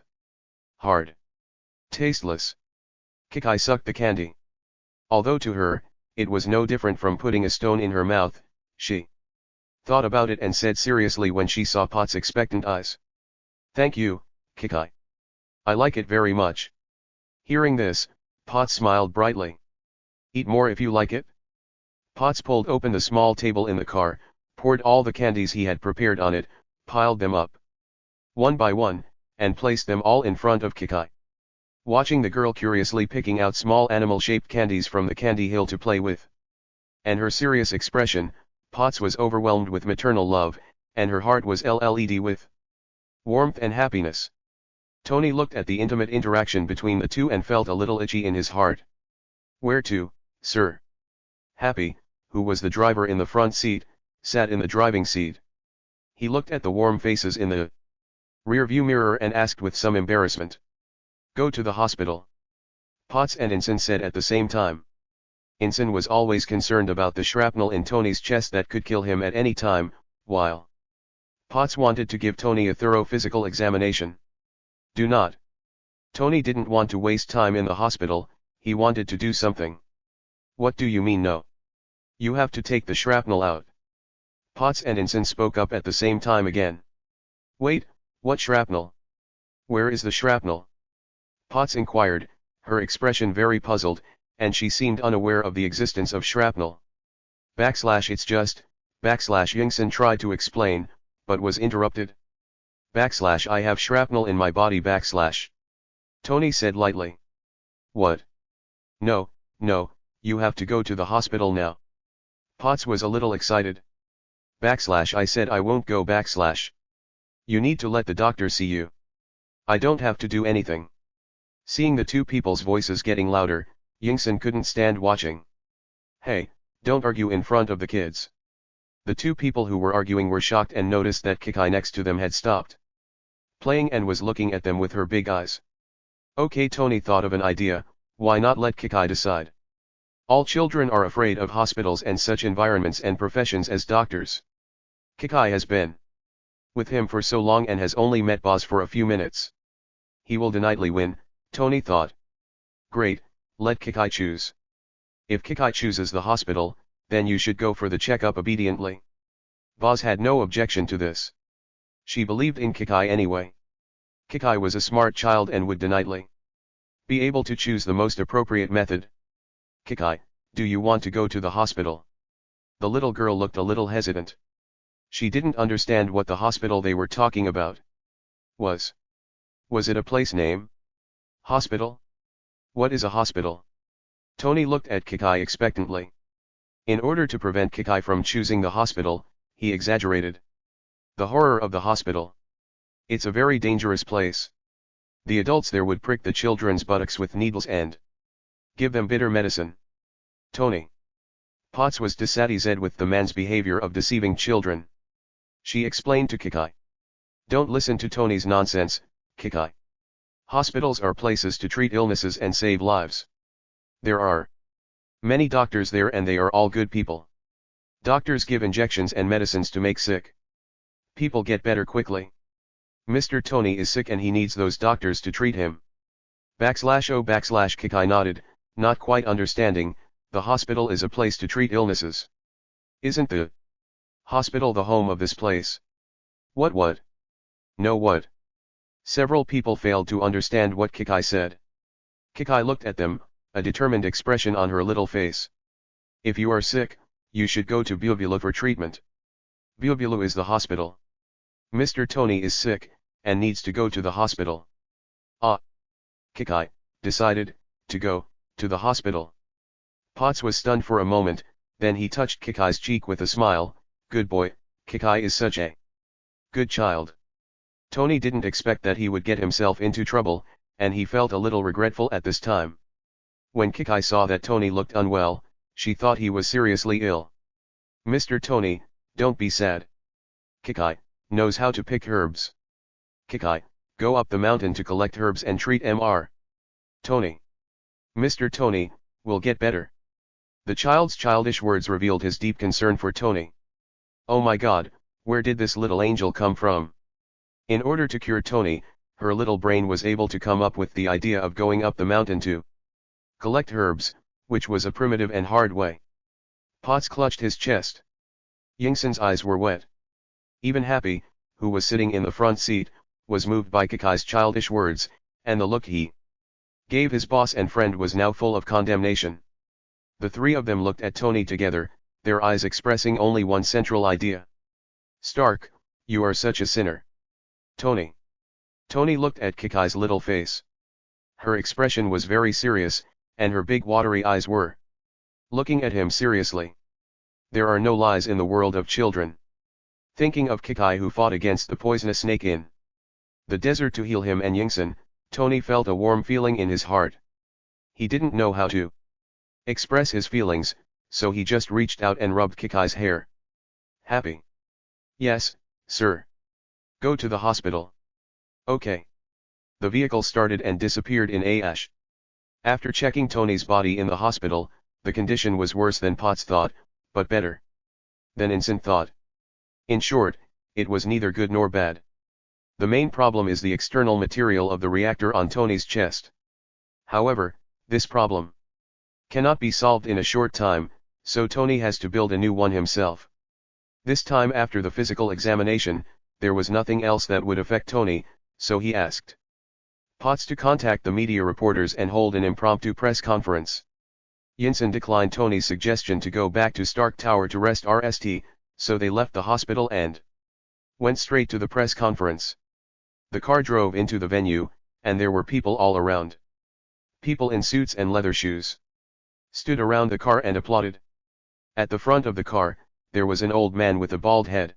A: Hard. Tasteless. Kikai sucked the candy. Although to her, it was no different from putting a stone in her mouth, she thought about it and said seriously when she saw Potts' expectant eyes. "Thank you, Kikai. I like it very much." Hearing this, Potts smiled brightly. "Eat more if you like it." Potts pulled open the small table in the car, poured all the candies he had prepared on it, piled them up one by one, and placed them all in front of Kikai. Watching the girl curiously picking out small animal-shaped candies from the candy hill to play with, and her serious expression, Potts was overwhelmed with maternal love, and her heart was LED with warmth and happiness. Tony looked at the intimate interaction between the two and felt a little itchy in his heart. "Where to, sir?" Happy, who was the driver in the front seat, sat in the driving seat. He looked at the warm faces in the rear-view mirror and asked with some embarrassment. "Go to the hospital." Potts and Ensign said at the same time. Ensign was always concerned about the shrapnel in Tony's chest that could kill him at any time, while Potts wanted to give Tony a thorough physical examination. "Do not." Tony didn't want to waste time in the hospital, he wanted to do something. "What do you mean no? You have to take the shrapnel out." Potts and Ensign spoke up at the same time again. "Wait, what shrapnel? Where is the shrapnel?" Potts inquired, her expression very puzzled, and she seemed unaware of the existence of shrapnel. It's just, Yingson tried to explain, but was interrupted. I have shrapnel in my body Tony said lightly. "What? No, you have to go to the hospital now." Potts was a little excited. I said I won't go You need to let the doctor see you. I don't have to do anything." Seeing the two people's voices getting louder, Yingson couldn't stand watching. "Hey, don't argue in front of the kids." The two people who were arguing were shocked and noticed that Kikai next to them had stopped playing and was looking at them with her big eyes. Okay, Tony thought of an idea, why not let Kikai decide? All children are afraid of hospitals and such environments and professions as doctors. Kikai has been with him for so long and has only met Boz for a few minutes. He will definitely win, Tony thought. Great, let Kikai choose. If Kikai chooses the hospital, then you should go for the checkup obediently. Boz had no objection to this. She believed in Kikai anyway. Kikai was a smart child and would definitely be able to choose the most appropriate method. Kikai, do you want to go to the hospital? The little girl looked a little hesitant. She didn't understand what the hospital they were talking about was. Was it a place name? Hospital? What is a hospital? Tony looked at Kikai expectantly. In order to prevent Kikai from choosing the hospital, he exaggerated the horror of the hospital. It's a very dangerous place. The adults there would prick the children's buttocks with needles and give them bitter medicine. Tony Potts was dissatisfied with the man's behavior of deceiving children. She explained to Kikai. Don't listen to Tony's nonsense, Kikai. Hospitals are places to treat illnesses and save lives. There are many doctors there and they are all good people. Doctors give injections and medicines to make sick people get better quickly. Mr. Tony is sick and he needs those doctors to treat him. Kikai nodded, not quite understanding. The hospital is a place to treat illnesses. Isn't the hospital the home of this place? What? No what? Several people failed to understand what Kikai said. Kikai looked at them, a determined expression on her little face. If you are sick, you should go to Bubulu for treatment. Bubulu is the hospital. Mr. Tony is sick, and needs to go to the hospital. Ah! Kikai decided to go to the hospital. Potts was stunned for a moment, then he touched Kikai's cheek with a smile. Good boy, Kikai is such a good child. Tony didn't expect that he would get himself into trouble, and he felt a little regretful at this time. When Kikai saw that Tony looked unwell, she thought he was seriously ill. Mr. Tony, don't be sad. Kikai knows how to pick herbs. Kikai, go up the mountain to collect herbs and treat Mr. Tony. Mr. Tony will get better. The child's childish words revealed his deep concern for Tony. Oh my God, where did this little angel come from? In order to cure Tony, her little brain was able to come up with the idea of going up the mountain to collect herbs, which was a primitive and hard way. Potts clutched his chest. Yingson's eyes were wet. Even Happy, who was sitting in the front seat, was moved by Kikai's childish words, and the look he gave his boss and friend was now full of condemnation. The three of them looked at Tony together, their eyes expressing only one central idea. Stark, you are such a sinner. Tony. Tony looked at Kikai's little face. Her expression was very serious, and her big watery eyes were looking at him seriously. There are no lies in the world of children. Thinking of Kikai who fought against the poisonous snake in the desert to heal him and Yingson, Tony felt a warm feeling in his heart. He didn't know how to express his feelings, so he just reached out and rubbed Kikai's hair. Happy. Yes, sir. Go to the hospital. Okay. The vehicle started and disappeared in Ash. After checking Tony's body in the hospital, the condition was worse than Potts thought, but better than Ensign thought. In short, it was neither good nor bad. The main problem is the external material of the reactor on Tony's chest. However, this problem cannot be solved in a short time, so Tony has to build a new one himself. This time after the physical examination, there was nothing else that would affect Tony, so he asked Potts to contact the media reporters and hold an impromptu press conference. Yinsen declined Tony's suggestion to go back to Stark Tower to rest so they left the hospital and went straight to the press conference. The car drove into the venue, and there were people all around. People in suits and leather shoes stood around the car and applauded. At the front of the car, there was an old man with a bald head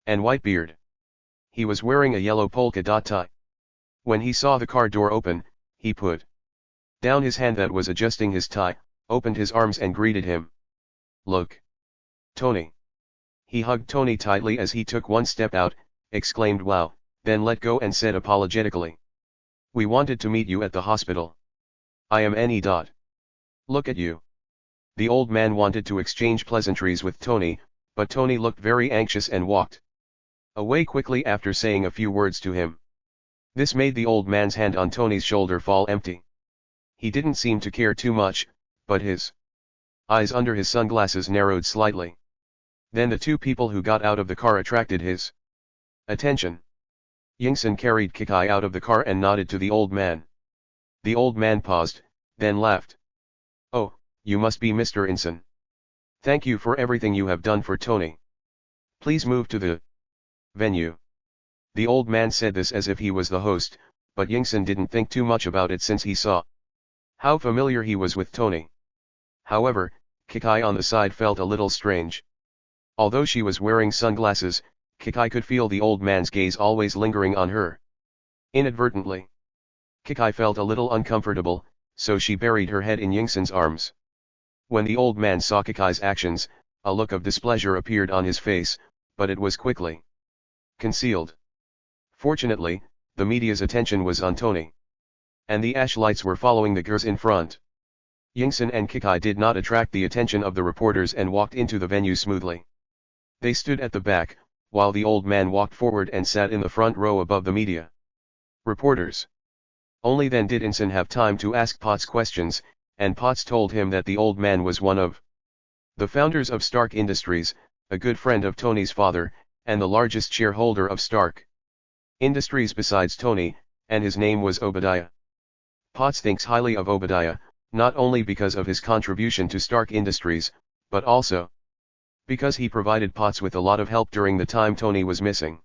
A: and white beard. He was wearing a yellow polka dot tie. When he saw the car door open, he put down his hand that was adjusting his tie, opened his arms and greeted him. Look. Tony. He hugged Tony tightly as he took one step out, exclaimed wow, then let go and said apologetically. We wanted to meet you at the hospital. I am Annie. Look at you. The old man wanted to exchange pleasantries with Tony, but Tony looked very anxious and walked away quickly after saying a few words to him. This made the old man's hand on Tony's shoulder fall empty. He didn't seem to care too much, but his eyes under his sunglasses narrowed slightly. Then the two people who got out of the car attracted his attention. Yingson carried Kikai out of the car and nodded to the old man. The old man paused, then laughed. "Oh, you must be Mr. Inson. Thank you for everything you have done for Tony. Please move to the venue." The old man said this as if he was the host, but Yingson didn't think too much about it since he saw how familiar he was with Tony. However, Kikai on the side felt a little strange. Although she was wearing sunglasses, Kikai could feel the old man's gaze always lingering on her. Inadvertently, Kikai felt a little uncomfortable, so she buried her head in Yingson's arms. When the old man saw Kikai's actions, a look of displeasure appeared on his face, but it was quickly concealed. Fortunately, the media's attention was on Tony, and the ash lights were following the girls in front. Yingson and Kikai did not attract the attention of the reporters and walked into the venue smoothly. They stood at the back, while the old man walked forward and sat in the front row above the media reporters. Only then did Inson have time to ask Potts questions, and Potts told him that the old man was one of the founders of Stark Industries, a good friend of Tony's father, and the largest shareholder of Stark Industries besides Tony, and his name was Obadiah. Potts thinks highly of Obadiah, not only because of his contribution to Stark Industries, but also because he provided Potts with a lot of help during the time Tony was missing.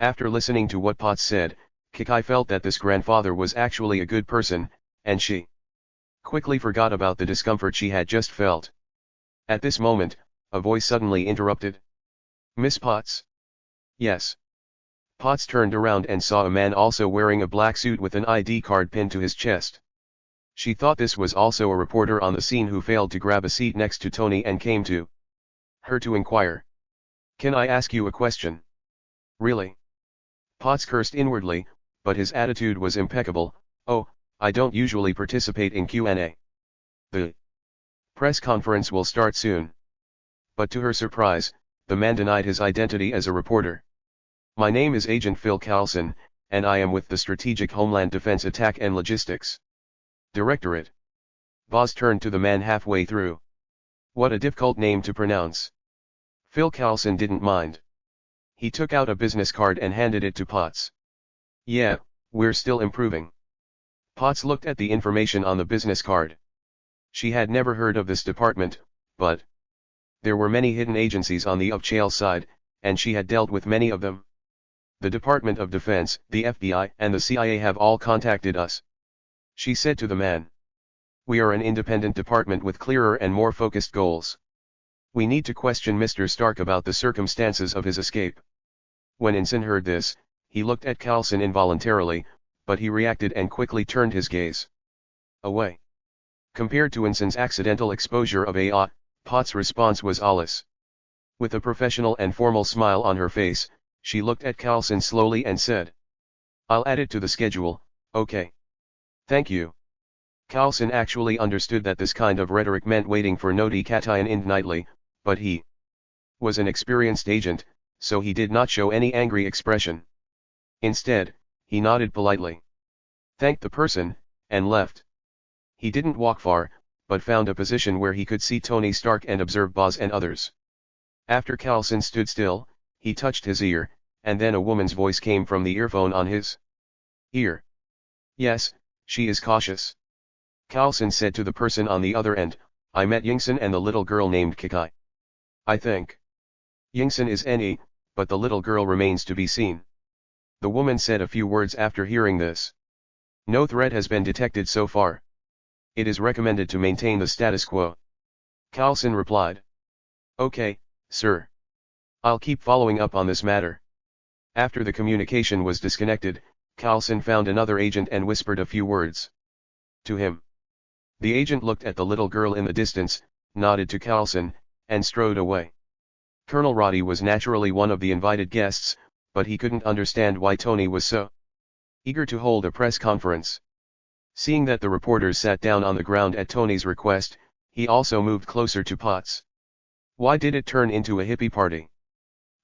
A: After listening to what Potts said, Kikai felt that this grandfather was actually a good person, and she quickly forgot about the discomfort she had just felt. At this moment, a voice suddenly interrupted. "Miss Potts?" "Yes." Potts turned around and saw a man also wearing a black suit with an ID card pinned to his chest. She thought this was also a reporter on the scene who failed to grab a seat next to Tony and came to her to inquire. "Can I ask you a question?" "Really?" Potts cursed inwardly, but his attitude was impeccable. "Oh, I don't usually participate in Q&A. The press conference will start soon." But to her surprise, the man denied his identity as a reporter. "My name is Agent Phil Carlson, and I am with the Strategic Homeland Defense Attack and Logistics Directorate." Boz turned to the man halfway through. "What a difficult name to pronounce." Phil Carlson didn't mind. He took out a business card and handed it to Potts. "Yeah, we're still improving." Potts looked at the information on the business card. She had never heard of this department, but there were many hidden agencies on the Upchale side, and she had dealt with many of them. "The Department of Defense, the FBI, and the CIA have all contacted us," she said to the man. "We are an independent department with clearer and more focused goals. We need to question Mr. Stark about the circumstances of his escape." When Inson heard this, he looked at Carlson involuntarily, but he reacted and quickly turned his gaze away. Compared to Inson's accidental exposure of AI, Potts' response was awless. With a professional and formal smile on her face, she looked at Carlson slowly and said, "I'll add it to the schedule, okay? Thank you." Carlson actually understood that this kind of rhetoric meant waiting for Noti Katayan infinitely, but he was an experienced agent, so he did not show any angry expression. Instead, he nodded politely, thanked the person, and left. He didn't walk far, but found a position where he could see Tony Stark and observe Boz and others. After Carlson stood still, he touched his ear, and then a woman's voice came from the earphone on his ear. "Yes, she is cautious." Carlson said to the person on the other end, "I met Yingson and the little girl named Kikai. I think Yingson is NE, but the little girl remains to be seen." The woman said a few words after hearing this. "No threat has been detected so far. It is recommended to maintain the status quo." Carlson replied. "Okay, sir. I'll keep following up on this matter." After the communication was disconnected, Carlson found another agent and whispered a few words to him. The agent looked at the little girl in the distance, nodded to Carlson, and strode away. Colonel Roddy was naturally one of the invited guests, but he couldn't understand why Tony was so eager to hold a press conference. Seeing that the reporters sat down on the ground at Tony's request, he also moved closer to Potts. "Why did it turn into a hippie party?"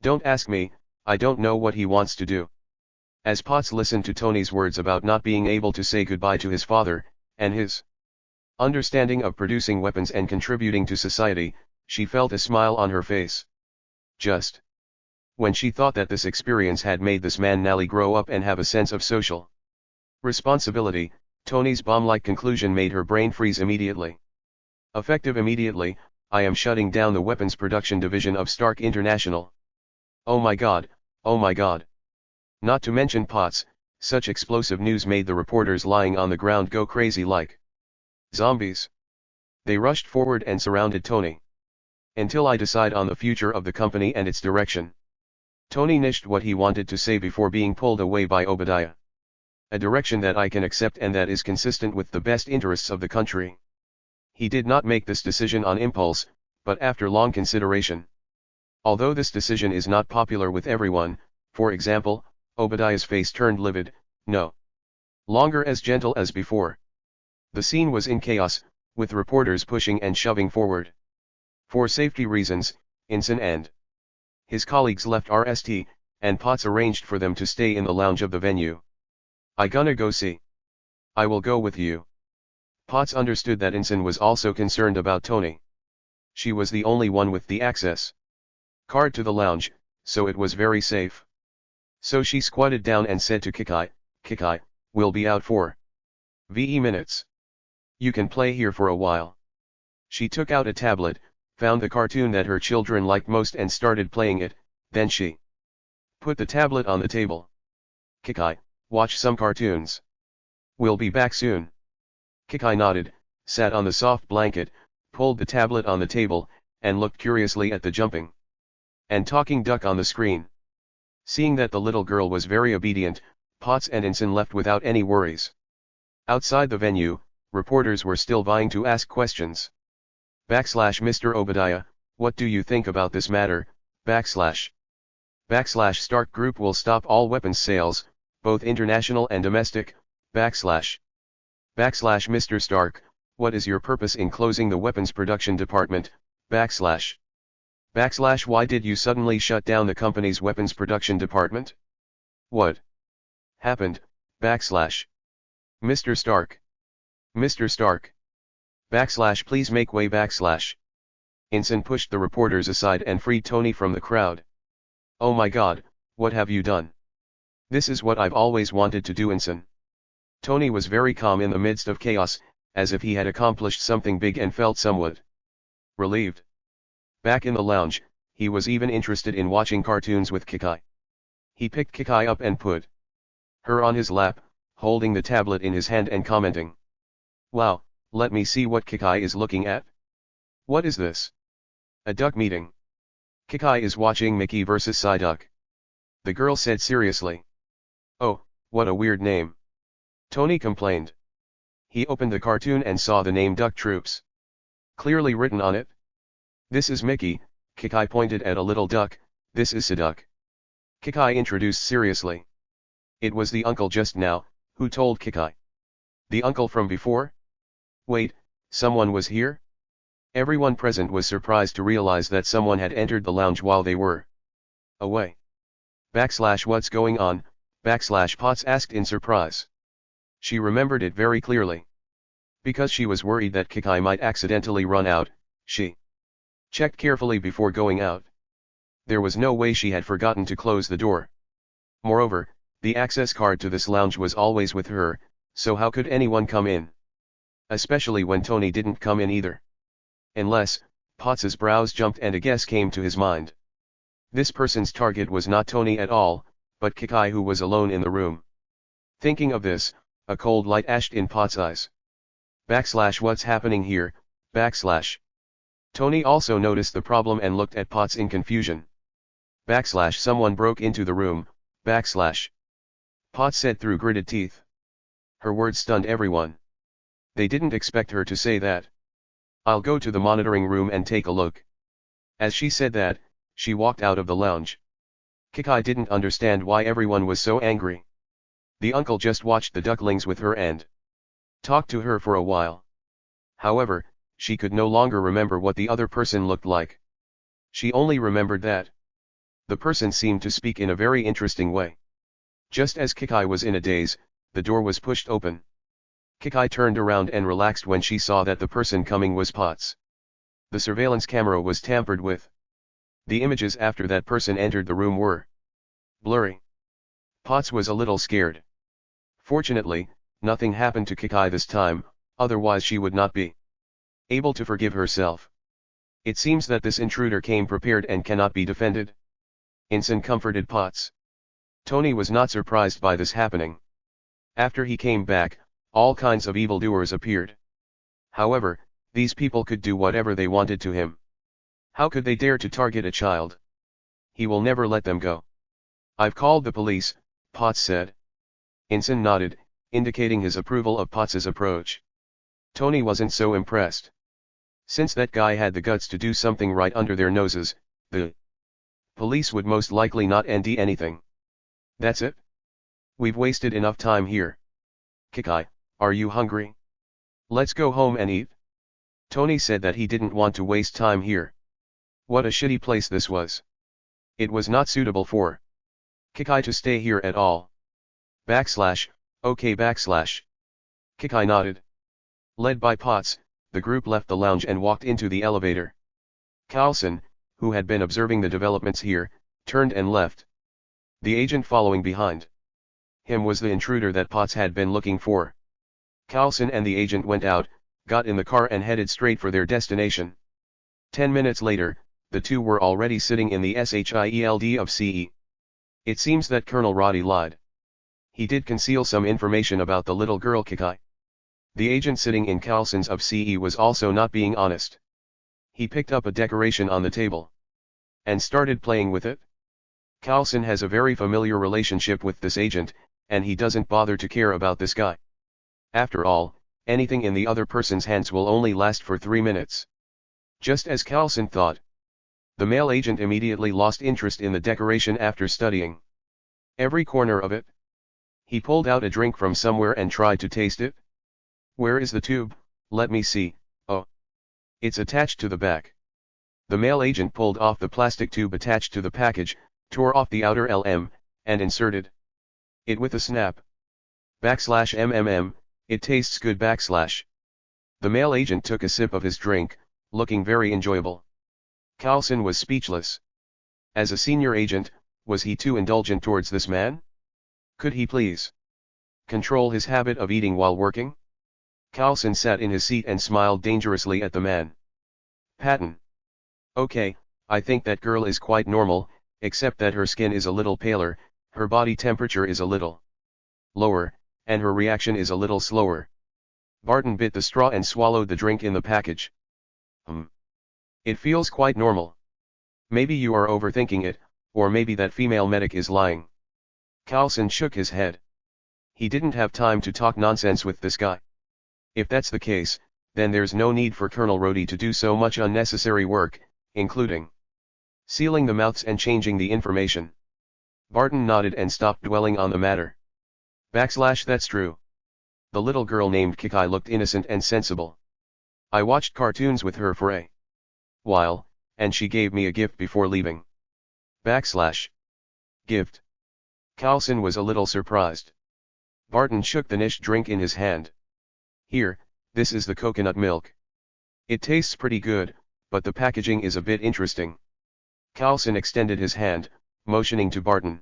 A: "Don't ask me, I don't know what he wants to do." As Potts listened to Tony's words about not being able to say goodbye to his father, and his understanding of producing weapons and contributing to society, she felt a smile on her face. Just when she thought that this experience had made this man Nally grow up and have a sense of social responsibility. Tony's bomb-like conclusion made her brain freeze immediately. Effective immediately, I am shutting down the weapons production division of Stark International. Oh my god, oh my god. Not to mention Potts, such explosive news made the reporters lying on the ground go crazy like zombies. They rushed forward and surrounded Tony. Until I decide on the future of the company and its direction. Tony nished what he wanted to say before being pulled away by Obadiah. A direction that I can accept and that is consistent with the best interests of the country. He did not make this decision on impulse, but after long consideration. Although this decision is not popular with everyone, for example, Obadiah's face turned livid, no longer as gentle as before. The scene was in chaos, with reporters pushing and shoving forward. For safety reasons, Ensign and his colleagues left RST, and Potts arranged for them to stay in the lounge of the venue. I gonna go see. I will go with you. Potts understood that Ensign was also concerned about Tony. She was the only one with the access card to the lounge, so it was very safe. So she squatted down and said to Kikai, we'll be out for VE minutes. You can play here for a while. She took out a tablet, found the cartoon that her children liked most and started playing it, then she put the tablet on the table. Kikai, watch some cartoons. We'll be back soon. Kikai nodded, sat on the soft blanket, pulled the tablet on the table, and looked curiously at the jumping and talking duck on the screen. Seeing that the little girl was very obedient, Potts and Ensign left without any worries. Outside the venue, reporters were still vying to ask questions. Mr. Obadiah, what do you think about this matter? Stark Group will stop all weapons sales, both international and domestic. Mr. Stark, what is your purpose in closing the weapons production department? Why did you suddenly shut down the company's weapons production department? What happened? Mr. Stark. Mr. Stark. Please make way. Ensign pushed the reporters aside and freed Tony from the crowd. Oh my god, what have you done? This is what I've always wanted to do, Ensign. Tony was very calm in the midst of chaos, as if he had accomplished something big and felt somewhat relieved. Back in the lounge, he was even interested in watching cartoons with Kikai. He picked Kikai up and put her on his lap, holding the tablet in his hand and commenting. Wow, let me see what Kikai is looking at. What is this? A duck meeting. Kikai is watching Mickey vs. Psyduck. The girl said seriously. Oh, what a weird name. Tony complained. He opened the cartoon and saw the name Duck Troops clearly written on it. This is Mickey, Kikai pointed at a little duck, this is Psyduck. Kikai introduced seriously. It was the uncle just now, who told Kikai. The uncle from before? Wait, someone was here? Everyone present was surprised to realize that someone had entered the lounge while they were away. What's going on? Potts asked in surprise. She remembered it very clearly. Because she was worried that Kikai might accidentally run out, she checked carefully before going out. There was no way she had forgotten to close the door. Moreover, the access card to this lounge was always with her, so how could anyone come in? Especially when Tony didn't come in either. Unless, Potts's brows jumped and a guess came to his mind. This person's target was not Tony at all, but Kikai, who was alone in the room. Thinking of this, a cold light ashed in Potts' eyes. What's happening here? Tony also noticed the problem and looked at Potts in confusion. Someone broke into the room. Potts said through gritted teeth. Her words stunned everyone. They didn't expect her to say that. I'll go to the monitoring room and take a look. As she said that, she walked out of the lounge. Kikai didn't understand why everyone was so angry. The uncle just watched the ducklings with her and talked to her for a while. However, she could no longer remember what the other person looked like. She only remembered that the person seemed to speak in a very interesting way. Just as Kikai was in a daze, the door was pushed open. Kikai turned around and relaxed when she saw that the person coming was Potts. The surveillance camera was tampered with. The images after that person entered the room were blurry. Potts was a little scared. Fortunately, nothing happened to Kikai this time, otherwise she would not be able to forgive herself. It seems that this intruder came prepared and cannot be defended. Ensign comforted Potts. Tony was not surprised by this happening. After he came back, all kinds of evildoers appeared. However, these people could do whatever they wanted to him. How could they dare to target a child? He will never let them go. I've called the police, Potts said. Ensign nodded, indicating his approval of Potts's approach. Tony wasn't so impressed. Since that guy had the guts to do something right under their noses, the police would most likely not do anything. That's it? We've wasted enough time here. Kikai, are you hungry? Let's go home and eat. Tony said that he didn't want to waste time here. What a shitty place this was. It was not suitable for Kikai to stay here at all. Okay. Kikai nodded. Led by Potts, the group left the lounge and walked into the elevator. Carlson, who had been observing the developments here, turned and left. The agent following behind him was the intruder that Potts had been looking for. Carlson and the agent went out, got in the car and headed straight for their destination. 10 minutes later, the two were already sitting in the SHIELD of CE. It seems that Colonel Roddy lied. He did conceal some information about the little girl Kikai. The agent sitting in Carlson's of CE was also not being honest. He picked up a decoration on the table and started playing with it. Carlson has a very familiar relationship with this agent, and he doesn't bother to care about this guy. After all, anything in the other person's hands will only last for 3 minutes. Just as Carlson thought. The male agent immediately lost interest in the decoration after studying every corner of it. He pulled out a drink from somewhere and tried to taste it. Where is the tube? Let me see. Oh. It's attached to the back. The male agent pulled off the plastic tube attached to the package, tore off the outer LM, and inserted it with a snap. /MMM, it tastes good /. The male agent took a sip of his drink, looking very enjoyable. Carlson was speechless. As a senior agent, was he too indulgent towards this man? Could he please control his habit of eating while working? Carlson sat in his seat and smiled dangerously at the man. Patton. Okay, I think that girl is quite normal, except that her skin is a little paler, her body temperature is a little lower, and her reaction is a little slower. Barton bit the straw and swallowed the drink in the package. It feels quite normal. Maybe you are overthinking it, or maybe that female medic is lying. Carlson shook his head. He didn't have time to talk nonsense with this guy. If that's the case, then there's no need for Colonel Rhodey to do so much unnecessary work, including sealing the mouths and changing the information. Barton nodded and stopped dwelling on the matter. That's true. The little girl named Kikai looked innocent and sensible. I watched cartoons with her for a while, and she gave me a gift before leaving. Gift. Carlson was a little surprised. Barton shook the niche drink in his hand. Here, this is the coconut milk. It tastes pretty good, but the packaging is a bit interesting. Carlson extended his hand, motioning to Barton.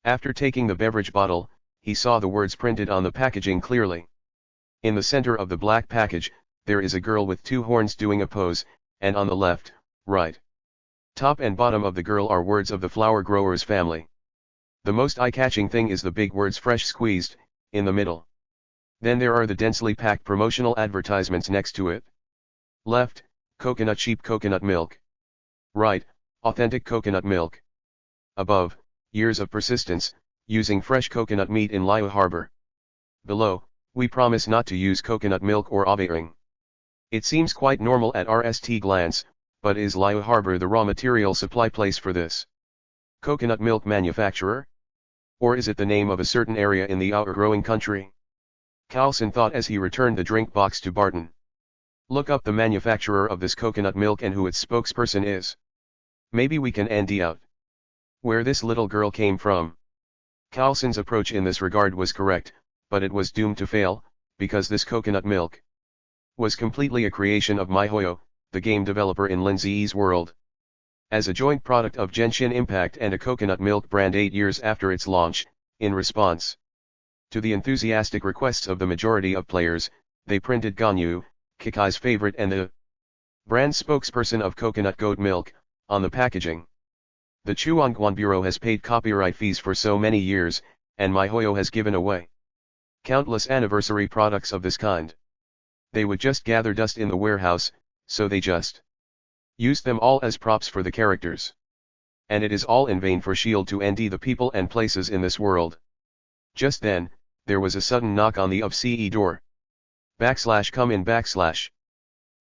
A: After taking the beverage bottle, he saw the words printed on the packaging clearly. In the center of the black package, there is a girl with 2 horns doing a pose, and on the left, right, top and bottom of the girl are words of the flower growers family. The most eye-catching thing is the big words fresh squeezed, in the middle. Then there are the densely packed promotional advertisements next to it. Left, coconut cheap coconut milk. Right, authentic coconut milk. Above, years of persistence, using fresh coconut meat in Lyle Harbor. Below, we promise not to use coconut milk or avering. It seems quite normal at RST glance, but is Lyle Harbor the raw material supply place for this coconut milk manufacturer? Or is it the name of a certain area in the outgrowing country? Carlson thought as he returned the drink box to Barton. Look up the manufacturer of this coconut milk and who its spokesperson is. Maybe we can out where this little girl came from. Carlson's approach in this regard was correct, but it was doomed to fail, because this coconut milk was completely a creation of MiHoYo, the game developer in Lindsay's world. As a joint product of Genshin Impact and a coconut milk brand 8 years after its launch, in response to the enthusiastic requests of the majority of players, they printed Ganyu, Kikai's favorite and the brand spokesperson of coconut goat milk, on the packaging. The Chuangguan Bureau has paid copyright fees for so many years, and MiHoYo has given away countless anniversary products of this kind. They would just gather dust in the warehouse, so they just used them all as props for the characters. And it is all in vain for S.H.I.E.L.D. to ND the people and places in this world. Just then, there was a sudden knock on the CE door. Come in !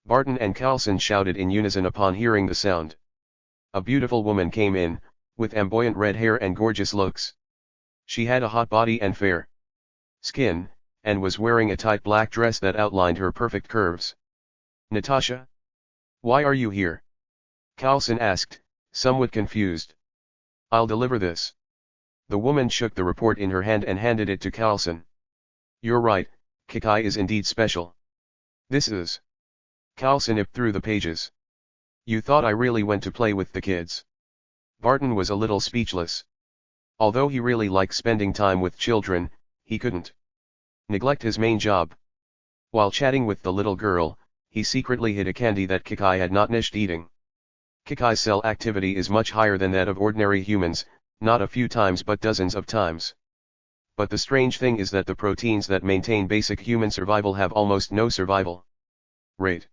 A: Barton and Carlson shouted in unison upon hearing the sound. A beautiful woman came in, with flamboyant red hair and gorgeous looks. She had a hot body and fair skin, and was wearing a tight black dress that outlined her perfect curves. Natasha? Why are you here? Carlson asked, somewhat confused. I'll deliver this. The woman shook the report in her hand and handed it to Carlson. You're right, Kikai is indeed special. This is. Carlson ipped through the pages. You thought I really went to play with the kids? Barton was a little speechless. Although he really liked spending time with children, he couldn't neglect his main job. While chatting with the little girl, he secretly hid a candy that Kikai had not finished eating. Kikai's cell activity is much higher than that of ordinary humans, not a few times but dozens of times. But the strange thing is that the proteins that maintain basic human survival have almost no survival rate.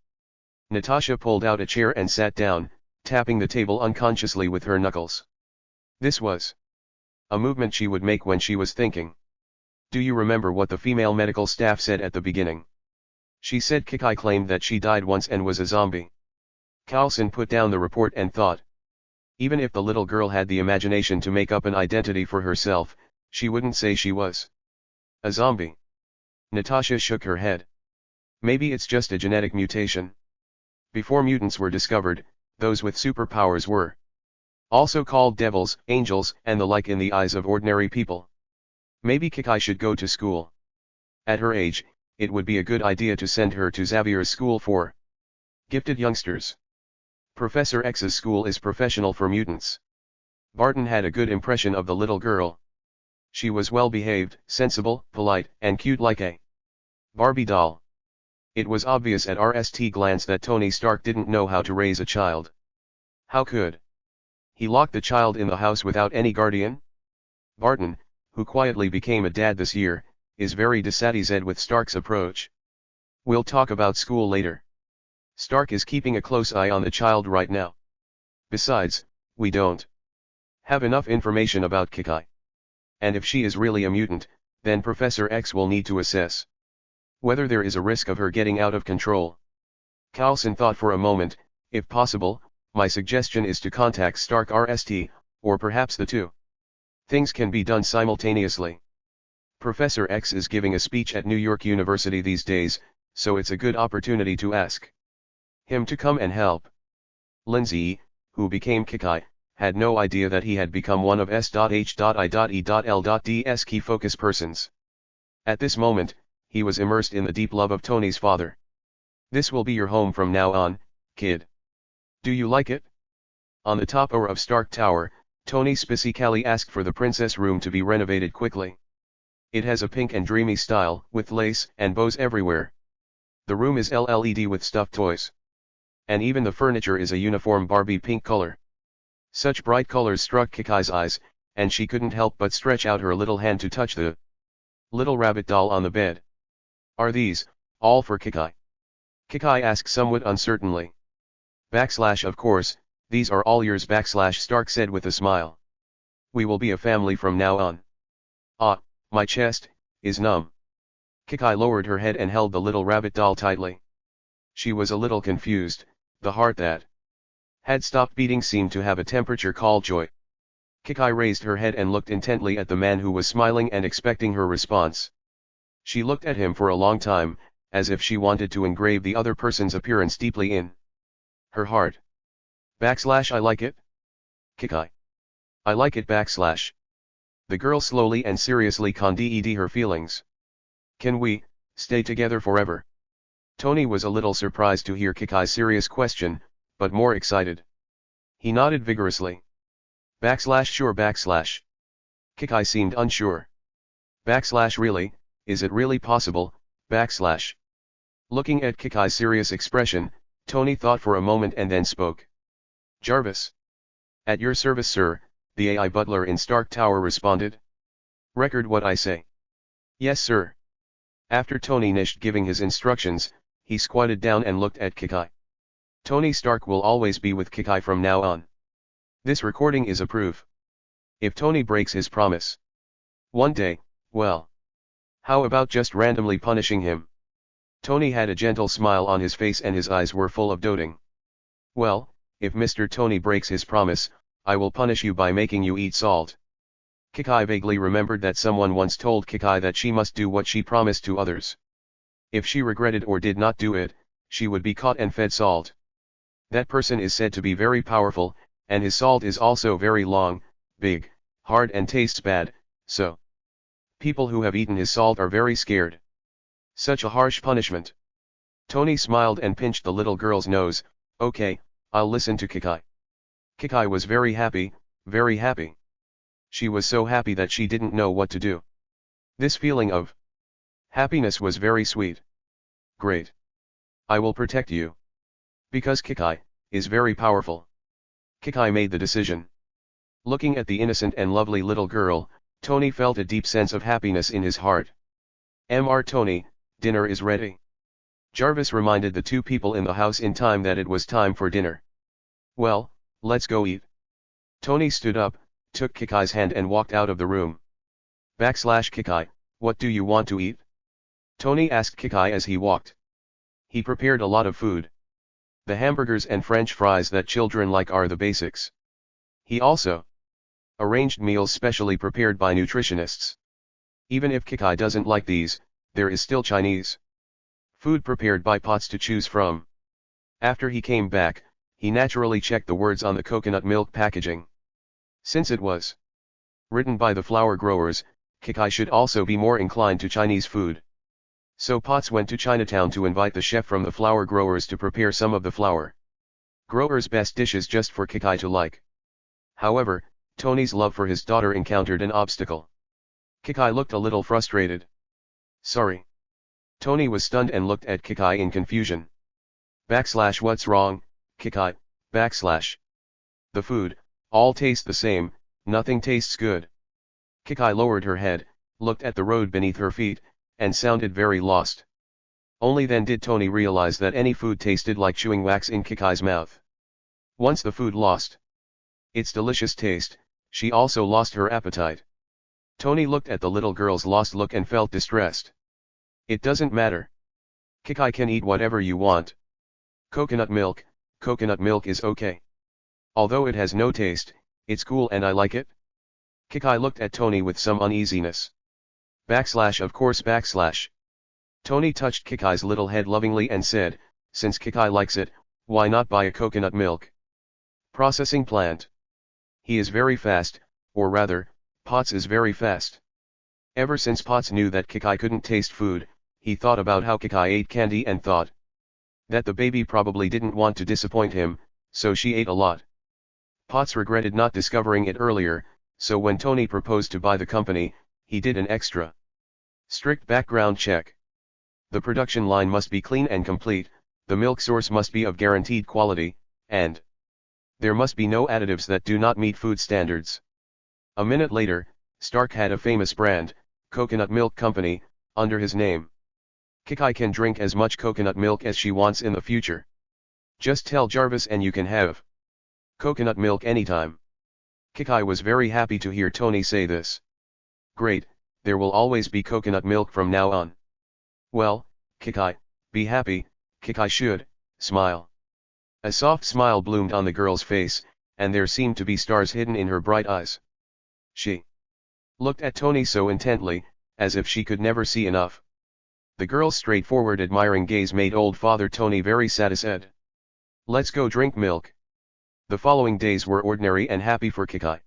A: Natasha pulled out a chair and sat down, tapping the table unconsciously with her knuckles. This was a movement she would make when she was thinking. Do you remember what the female medical staff said at the beginning? She said Kikai claimed that she died once and was a zombie. Carlson put down the report and thought. Even if the little girl had the imagination to make up an identity for herself, she wouldn't say she was a zombie. Natasha shook her head. Maybe it's just a genetic mutation. Before mutants were discovered, those with superpowers were also called devils, angels, and the like in the eyes of ordinary people. Maybe Kikai should go to school. At her age, it would be a good idea to send her to Xavier's school for gifted youngsters. Professor X's school is professional for mutants. Barton had a good impression of the little girl. She was well behaved, sensible, polite, and cute like a Barbie doll. It was obvious at first glance that Tony Stark didn't know how to raise a child. How could he lock the child in the house without any guardian? Barton, who quietly became a dad this year, is very dissatisfied with Stark's approach. We'll talk about school later. Stark is keeping a close eye on the child right now. Besides, we don't have enough information about Kikai. And if she is really a mutant, then Professor X will need to assess whether there is a risk of her getting out of control. Carlson thought for a moment. If possible, my suggestion is to contact Stark RST, or perhaps the two things can be done simultaneously. Professor X is giving a speech at New York University these days, so it's a good opportunity to ask him to come and help. Lindsay, who became Kikai, had no idea that he had become one of S.H.I.E.L.D's key focus persons. At this moment, he was immersed in the deep love of Tony's father. This will be your home from now on, kid. Do you like it? On the top floor of Stark Tower, Tony specifically asked for the princess room to be renovated quickly. It has a pink and dreamy style, with lace and bows everywhere. The room is LED with stuffed toys. And even the furniture is a uniform Barbie pink color. Such bright colors struck Kikai's eyes, and she couldn't help but stretch out her little hand to touch the little rabbit doll on the bed. Are these all for Kikai? Kikai asked somewhat uncertainly. Of course, these are all yours. Stark said with a smile. We will be a family from now on. Ah, my chest is numb. Kikai lowered her head and held the little rabbit doll tightly. She was a little confused. The heart that had stopped beating seemed to have a temperature called joy. Kikai raised her head and looked intently at the man who was smiling and expecting her response. She looked at him for a long time, as if she wanted to engrave the other person's appearance deeply in her heart. I like it? Kikai. I like it. The girl slowly and seriously conveyed her feelings. Can we stay together forever? Tony was a little surprised to hear Kikai's serious question, but more excited. He nodded vigorously. Sure Kikai seemed unsure. Really, is it really possible, Looking at Kikai's serious expression, Tony thought for a moment and then spoke. Jarvis. At your service sir, the AI butler in Stark Tower responded. Record what I say. Yes sir. After Tony finished giving his instructions, he squatted down and looked at Kikai. Tony Stark will always be with Kikai from now on. This recording is a proof. If Tony breaks his promise one day, well, how about just randomly punishing him? Tony had a gentle smile on his face and his eyes were full of doting. Well, if Mr. Tony breaks his promise, I will punish you by making you eat salt. Kikai vaguely remembered that someone once told Kikai that she must do what she promised to others. If she regretted or did not do it, she would be caught and fed salt. That person is said to be very powerful, and his salt is also very long, big, hard and tastes bad, so people who have eaten his salt are very scared. Such a harsh punishment. Tony smiled and pinched the little girl's nose. Okay, I'll listen to Kikai. Kikai was very happy, very happy. She was so happy that she didn't know what to do. This feeling of happiness was very sweet. Great. I will protect you. Because Kikai is very powerful. Kikai made the decision. Looking at the innocent and lovely little girl, Tony felt a deep sense of happiness in his heart. Mr. Tony, dinner is ready. Jarvis reminded the two people in the house in time that it was time for dinner. Well, let's go eat. Tony stood up, took Kikai's hand and walked out of the room. Kikai, what do you want to eat? Tony asked Kikai as he walked. He prepared a lot of food. The hamburgers and French fries that children like are the basics. He also arranged meals specially prepared by nutritionists. Even if Kikai doesn't like these, there is still Chinese food prepared by pots to choose from. After he came back, he naturally checked the words on the coconut milk packaging. Since it was written by the flower growers, Kikai should also be more inclined to Chinese food. So Potts went to Chinatown to invite the chef from the flower growers to prepare some of the flower growers' best dishes just for Kikai to like. However, Tony's love for his daughter encountered an obstacle. Kikai looked a little frustrated. Sorry. Tony was stunned and looked at Kikai in confusion. What's wrong, Kikai, The food, all taste the same, nothing tastes good. Kikai lowered her head, looked at the road beneath her feet, and sounded very lost. Only then did Tony realize that any food tasted like chewing wax in Kikai's mouth. Once the food lost its delicious taste, she also lost her appetite. Tony looked at the little girl's lost look and felt distressed. It doesn't matter. Kikai can eat whatever you want. Coconut milk is okay. Although it has no taste, it's cool and I like it. Kikai looked at Tony with some uneasiness. Of course. Tony touched Kikai's little head lovingly and said, since Kikai likes it, why not buy a coconut milk processing plant? He is very fast, or rather, Potts is very fast. Ever since Potts knew that Kikai couldn't taste food, he thought about how Kikai ate candy and thought that the baby probably didn't want to disappoint him, so she ate a lot. Potts regretted not discovering it earlier, so when Tony proposed to buy the company, he did an extra strict background check. The production line must be clean and complete, the milk source must be of guaranteed quality, and there must be no additives that do not meet food standards. A minute later, Stark had a famous brand, Coconut Milk Company, under his name. Kikai can drink as much coconut milk as she wants in the future. Just tell Jarvis and you can have coconut milk anytime. Kikai was very happy to hear Tony say this. Great, there will always be coconut milk from now on. Well, Kikai, be happy, Kikai should smile. A soft smile bloomed on the girl's face, and there seemed to be stars hidden in her bright eyes. She looked at Tony so intently, as if she could never see enough. The girl's straightforward admiring gaze made old Father Tony very satisfied. Let's go drink milk. The following days were ordinary and happy for Kikai.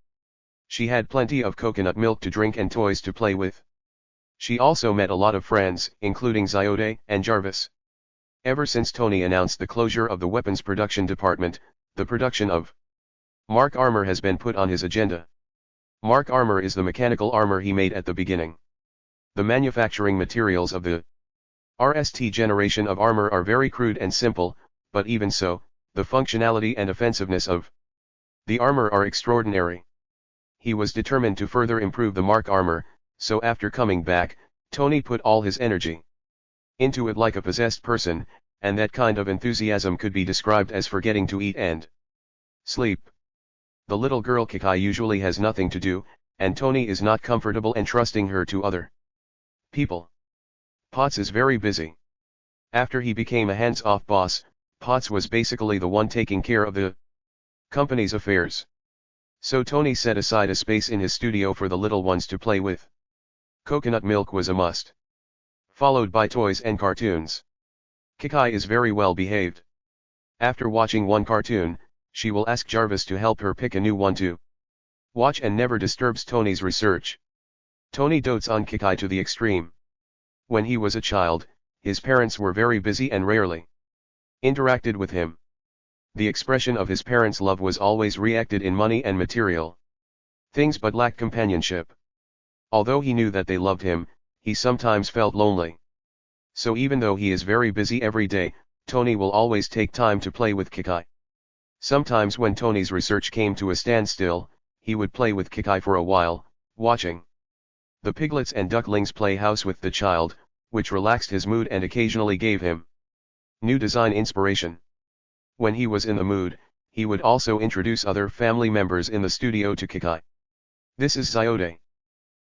A: She had plenty of coconut milk to drink and toys to play with. She also met a lot of friends, including Zyode and Jarvis. Ever since Tony announced the closure of the weapons production department, the production of Mark armor has been put on his agenda. Mark armor is the mechanical armor he made at the beginning. The manufacturing materials of the RST generation of armor are very crude and simple, but even so, the functionality and offensiveness of the armor are extraordinary. He was determined to further improve the Mark armor, so after coming back, Tony put all his energy into it like a possessed person, and that kind of enthusiasm could be described as forgetting to eat and sleep. The little girl Kikai usually has nothing to do, and Tony is not comfortable entrusting her to other people. Potts is very busy. After he became a hands-off boss, Potts was basically the one taking care of the company's affairs. So Tony set aside a space in his studio for the little ones to play with. Coconut milk was a must, followed by toys and cartoons. Kikai is very well behaved. After watching one cartoon, she will ask Jarvis to help her pick a new one to watch and never disturbs Tony's research. Tony dotes on Kikai to the extreme. When he was a child, his parents were very busy and rarely interacted with him. The expression of his parents' love was always reacted in money and material things but lacked companionship. Although he knew that they loved him, he sometimes felt lonely. So even though he is very busy every day, Tony will always take time to play with Kikai. Sometimes when Tony's research came to a standstill, he would play with Kikai for a while, watching the piglets and ducklings play house with the child, which relaxed his mood and occasionally gave him new design inspiration. When he was in the mood, he would also introduce other family members in the studio to Kikai. This is Zyode.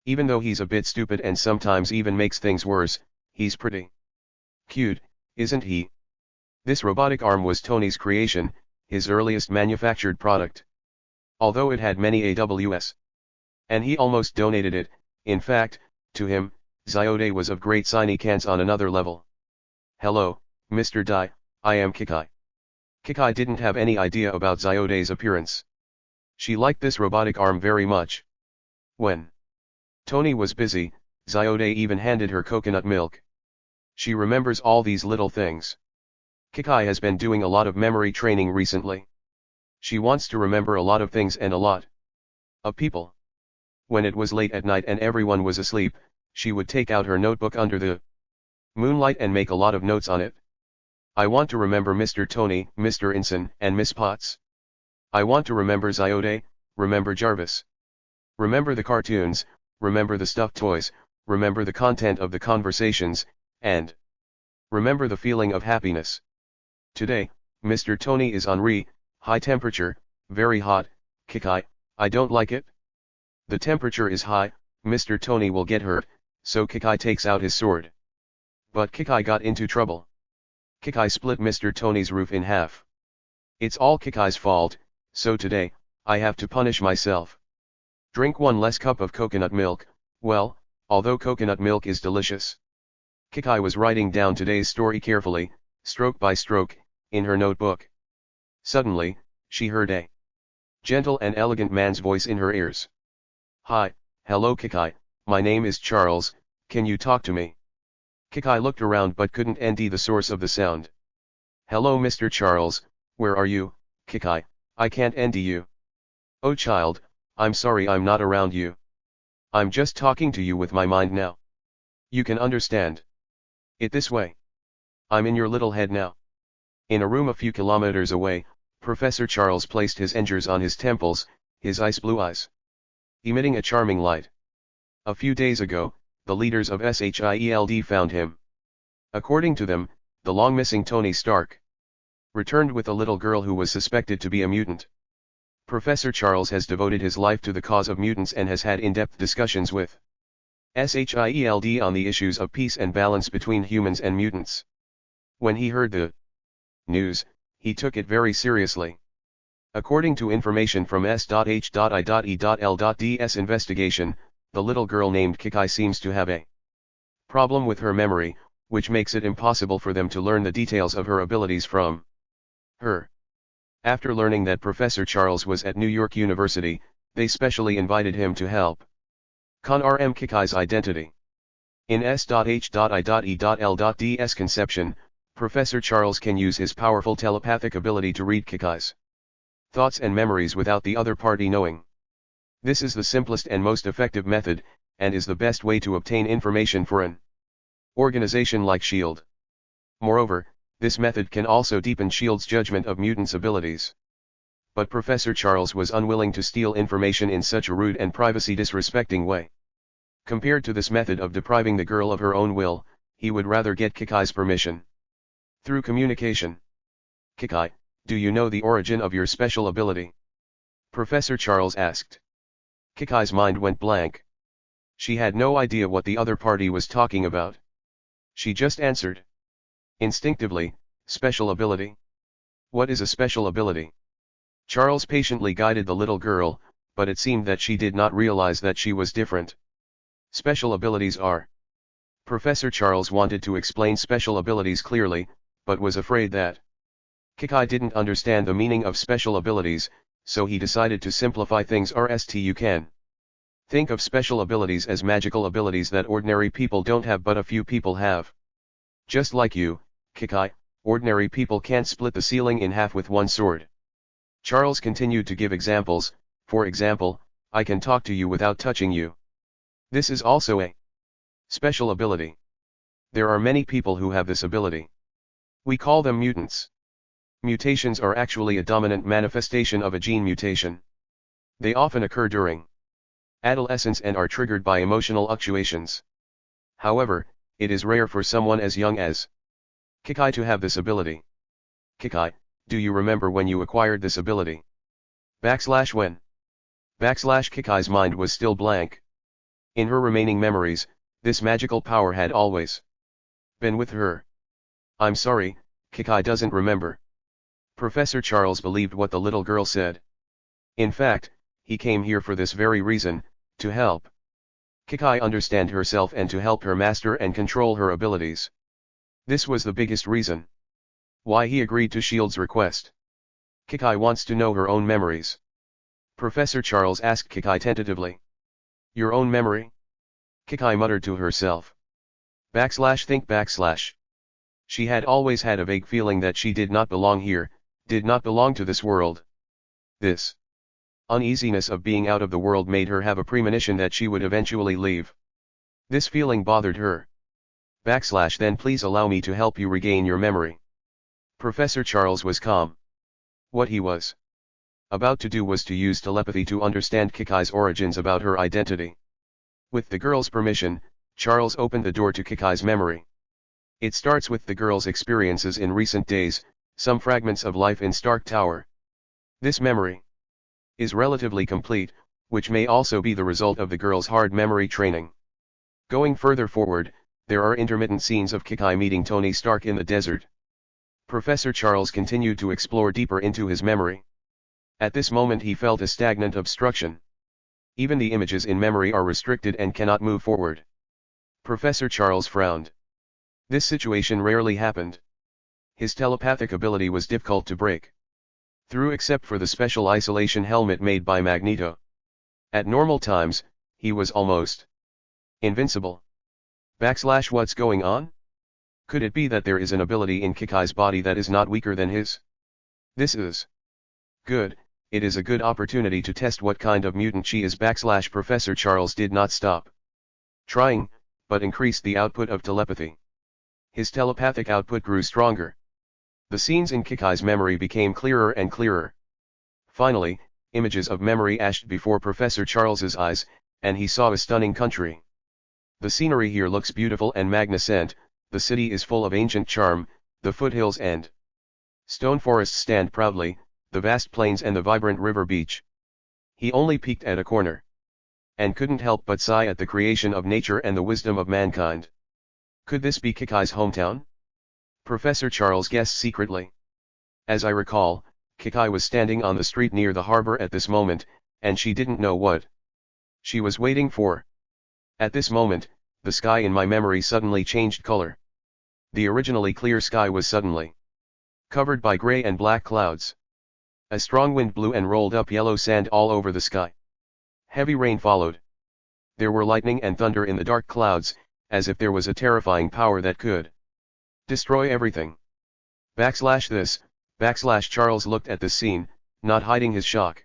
A: Even though he's a bit stupid and sometimes even makes things worse, he's pretty cute, isn't he? This robotic arm was Tony's creation, his earliest manufactured product. Although it had many AWS, and he almost donated it, in fact, to him, Zyode was of great significance on another level. Hello, Mr. Dai, I am Kikai. Kikai didn't have any idea about Zyode's appearance. She liked this robotic arm very much. When Tony was busy, Zyode even handed her coconut milk. She remembers all these little things. Kikai has been doing a lot of memory training recently. She wants to remember a lot of things and a lot of people. When it was late at night and everyone was asleep, she would take out her notebook under the moonlight and make a lot of notes on it. I want to remember Mr. Tony, Mr. Inson, and Miss Potts. I want to remember Zyode, remember Jarvis. Remember the cartoons, remember the stuffed toys, remember the content of the conversations, and remember the feeling of happiness. Today, Mr. Tony is Henri, high temperature, very hot, Kikai, I don't like it. The temperature is high, Mr. Tony will get hurt, so Kikai takes out his sword. But Kikai got into trouble. Kikai split Mr. Tony's roof in half. It's all Kikai's fault, so today, I have to punish myself. Drink one less cup of coconut milk. Well, although coconut milk is delicious. Kikai was writing down today's story carefully, stroke by stroke, in her notebook. Suddenly, she heard a gentle and elegant man's voice in her ears. Hi, hello Kikai, my name is Charles, can you talk to me? Kikai looked around but couldn't ID the source of the sound. Hello Mr. Charles, where are you, Kikai, I can't ID you. Oh child, I'm sorry I'm not around you. I'm just talking to you with my mind now. You can understand it this way. I'm in your little head now. In a room a few kilometers away, Professor Charles placed his fingers on his temples, his ice blue eyes emitting a charming light. A few days ago, the leaders of SHIELD found him. According to them, the long-missing Tony Stark returned with a little girl who was suspected to be a mutant. Professor Charles has devoted his life to the cause of mutants and has had in-depth discussions with SHIELD on the issues of peace and balance between humans and mutants. When he heard the news, he took it very seriously. According to information from S.H.I.E.L.D's investigation, the little girl named Kikai seems to have a problem with her memory, which makes it impossible for them to learn the details of her abilities from her. After learning that Professor Charles was at New York University, they specially invited him to help confirm Kikai's identity. In S.H.I.E.L.D's conception, Professor Charles can use his powerful telepathic ability to read Kikai's thoughts and memories without the other party knowing. This is the simplest and most effective method, and is the best way to obtain information for an organization like S.H.I.E.L.D. Moreover, this method can also deepen S.H.I.E.L.D's judgment of mutants' abilities. But Professor Charles was unwilling to steal information in such a rude and privacy-disrespecting way. Compared to this method of depriving the girl of her own will, he would rather get Kikai's permission. Through communication. Kikai, do you know the origin of your special ability? Professor Charles asked. Kikai's mind went blank. She had no idea what the other party was talking about. She just answered. Instinctively, special ability. What is a special ability? Charles patiently guided the little girl, but it seemed that she did not realize that she was different. Special abilities are. Professor Charles wanted to explain special abilities clearly, but was afraid that Kikai didn't understand the meaning of special abilities, so he decided to simplify things. You can think of special abilities as magical abilities that ordinary people don't have but a few people have. Just like you, Kikai, ordinary people can't split the ceiling in half with one sword. Charles continued to give examples. For example, I can talk to you without touching you. This is also a special ability. There are many people who have this ability. We call them mutants. Mutations are actually a dominant manifestation of a gene mutation. They often occur during adolescence and are triggered by emotional fluctuations. However, it is rare for someone as young as Kikai to have this ability. Kikai, do you remember when you acquired this ability? When? Kikai's mind was still blank. In her remaining memories, this magical power had always been with her. I'm sorry, Kikai doesn't remember. Professor Charles believed what the little girl said. In fact, he came here for this very reason, to help Kikai understand herself and to help her master and control her abilities. This was the biggest reason why he agreed to S.H.I.E.L.D's request. Kikai wants to know her own memories. Professor Charles asked Kikai tentatively. Your own memory? Kikai muttered to herself. Think. She had always had a vague feeling that she did not belong here, did not belong to this world. This uneasiness of being out of the world made her have a premonition that she would eventually leave. This feeling bothered her. Then please allow me to help you regain your memory. Professor Charles was calm. What he was about to do was to use telepathy to understand Kikai's origins about her identity. With the girl's permission, Charles opened the door to Kikai's memory. It starts with the girl's experiences in recent days, some fragments of life in Stark Tower. This memory is relatively complete, which may also be the result of the girl's hard memory training. Going further forward, there are intermittent scenes of Kikai meeting Tony Stark in the desert. Professor Charles continued to explore deeper into his memory. At this moment he felt a stagnant obstruction. Even the images in memory are restricted and cannot move forward. Professor Charles frowned. This situation rarely happened. His telepathic ability was difficult to break through except for the special isolation helmet made by Magneto. At normal times, he was almost invincible. What's going on? Could it be that there is an ability in Kikai's body that is not weaker than his? This is good, it is a good opportunity to test what kind of mutant she is. Professor Charles did not stop trying, but increased the output of telepathy. His telepathic output grew stronger. The scenes in Kikai's memory became clearer and clearer. Finally, images of memory ashed before Professor Charles's eyes, and he saw a stunning country. The scenery here looks beautiful and magnificent, the city is full of ancient charm, the foothills and stone forests stand proudly, the vast plains and the vibrant river beach. He only peeked at a corner and couldn't help but sigh at the creation of nature and the wisdom of mankind. Could this be Kikai's hometown? Professor Charles guessed secretly. As I recall, Kikai was standing on the street near the harbor at this moment, and she didn't know what she was waiting for. At this moment, the sky in my memory suddenly changed color. The originally clear sky was suddenly covered by gray and black clouds. A strong wind blew and rolled up yellow sand all over the sky. Heavy rain followed. There were lightning and thunder in the dark clouds, as if there was a terrifying power that could destroy everything. Charles looked at the scene, not hiding his shock.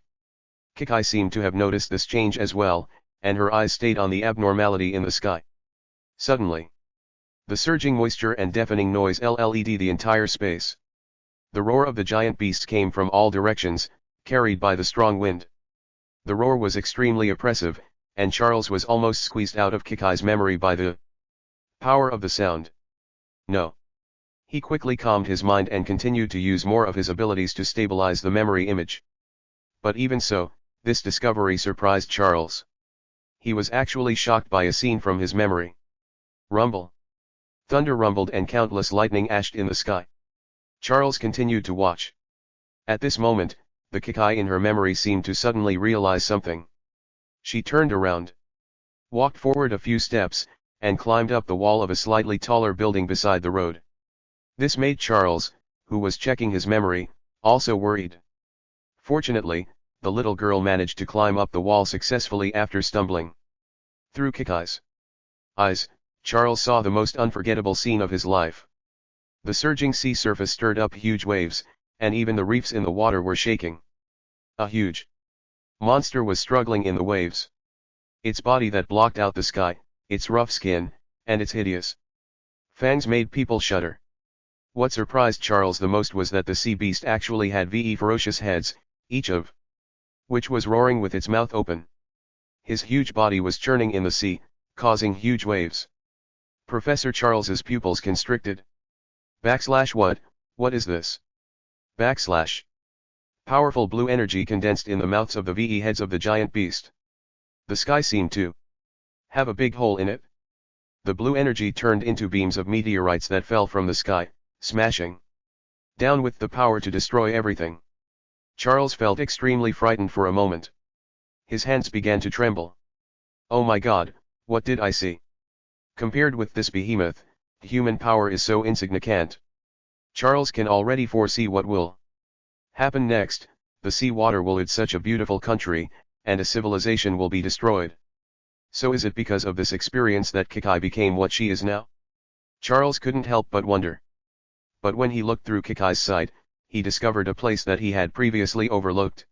A: Kikai seemed to have noticed this change as well, and her eyes stayed on the abnormality in the sky. Suddenly, the surging moisture and deafening noise led the entire space. The roar of the giant beasts came from all directions, carried by the strong wind. The roar was extremely oppressive, and Charles was almost squeezed out of Kikai's memory by the power of the sound. No. He quickly calmed his mind and continued to use more of his abilities to stabilize the memory image. But even so, this discovery surprised Charles. He was actually shocked by a scene from his memory. Rumble. Thunder rumbled and countless lightning ashed in the sky. Charles continued to watch. At this moment, the Kikai in her memory seemed to suddenly realize something. She turned around, walked forward a few steps, and climbed up the wall of a slightly taller building beside the road. This made Charles, who was checking his memory, also worried. Fortunately, the little girl managed to climb up the wall successfully after stumbling. Through Kikai's eyes, Charles saw the most unforgettable scene of his life. The surging sea surface stirred up huge waves, and even the reefs in the water were shaking. A huge monster was struggling in the waves. Its body that blocked out the sky, its rough skin, and its hideous fangs made people shudder. What surprised Charles the most was that the sea beast actually had ferocious heads, each of which was roaring with its mouth open. His huge body was churning in the sea, causing huge waves. Professor Charles's pupils constricted. What is this? Powerful blue energy condensed in the mouths of the VE heads of the giant beast. The sky seemed to have a big hole in it. The blue energy turned into beams of meteorites that fell from the sky, smashing down with the power to destroy everything. Charles felt extremely frightened for a moment. His hands began to tremble. Oh my God, what did I see? Compared with this behemoth, human power is so insignificant. Charles can already foresee what will happen next. The sea water will eat such a beautiful country, and a civilization will be destroyed. So is it because of this experience that Kikai became what she is now? Charles couldn't help but wonder. But when he looked through Kikai's sight, he discovered a place that he had previously overlooked.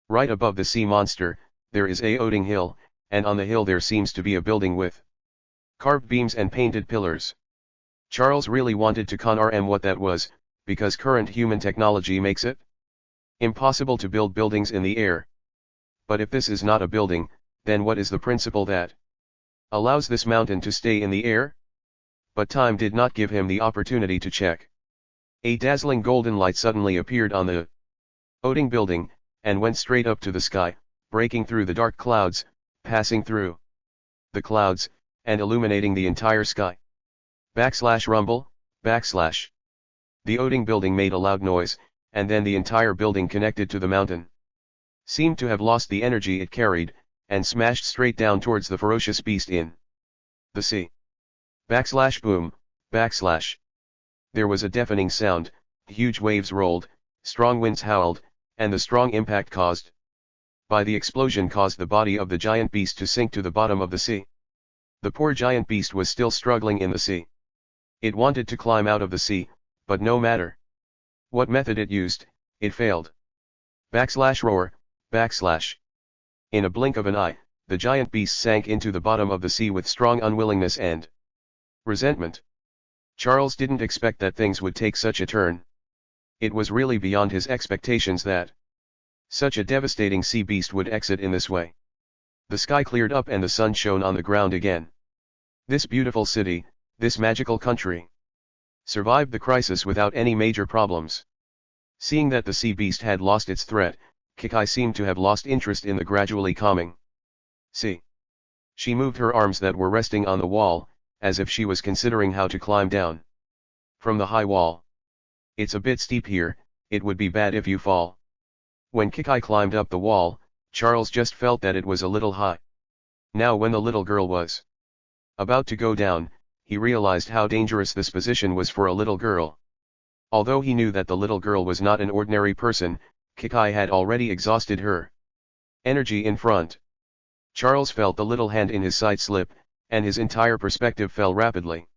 A: Right above the sea monster, there is a floating hill, and on the hill there seems to be a building with carved beams and painted pillars. Charles really wanted to confirm what that was, because current human technology makes it impossible to build buildings in the air. But if this is not a building, then what is the principle that allows this mountain to stay in the air? But time did not give him the opportunity to check. A dazzling golden light suddenly appeared on the floating building, and went straight up to the sky, breaking through the dark clouds, passing through the clouds, and illuminating the entire sky. Rumble. The floating building made a loud noise, and then the entire building connected to the mountain seemed to have lost the energy it carried, and smashed straight down towards the ferocious beast in the sea. Boom. There was a deafening sound, huge waves rolled, strong winds howled, and the strong impact caused by the explosion caused the body of the giant beast to sink to the bottom of the sea. The poor giant beast was still struggling in the sea. It wanted to climb out of the sea, but no matter what method it used, it failed. Roar. In a blink of an eye, the giant beast sank into the bottom of the sea with strong unwillingness and resentment. Charles didn't expect that things would take such a turn. It was really beyond his expectations that such a devastating sea beast would exit in this way. The sky cleared up and the sun shone on the ground again. This beautiful city, this magical country, survived the crisis without any major problems. Seeing that the sea beast had lost its threat, Kikai seemed to have lost interest in the gradually calming sea. She moved her arms that were resting on the wall, as if she was considering how to climb down from the high wall. It's a bit steep here, it would be bad if you fall. When Kikai climbed up the wall, Charles just felt that it was a little high. Now when the little girl was about to go down, he realized how dangerous this position was for a little girl. Although he knew that the little girl was not an ordinary person, Kikai had already exhausted her energy in front. Charles felt the little hand in his side slip, and his entire perspective fell rapidly.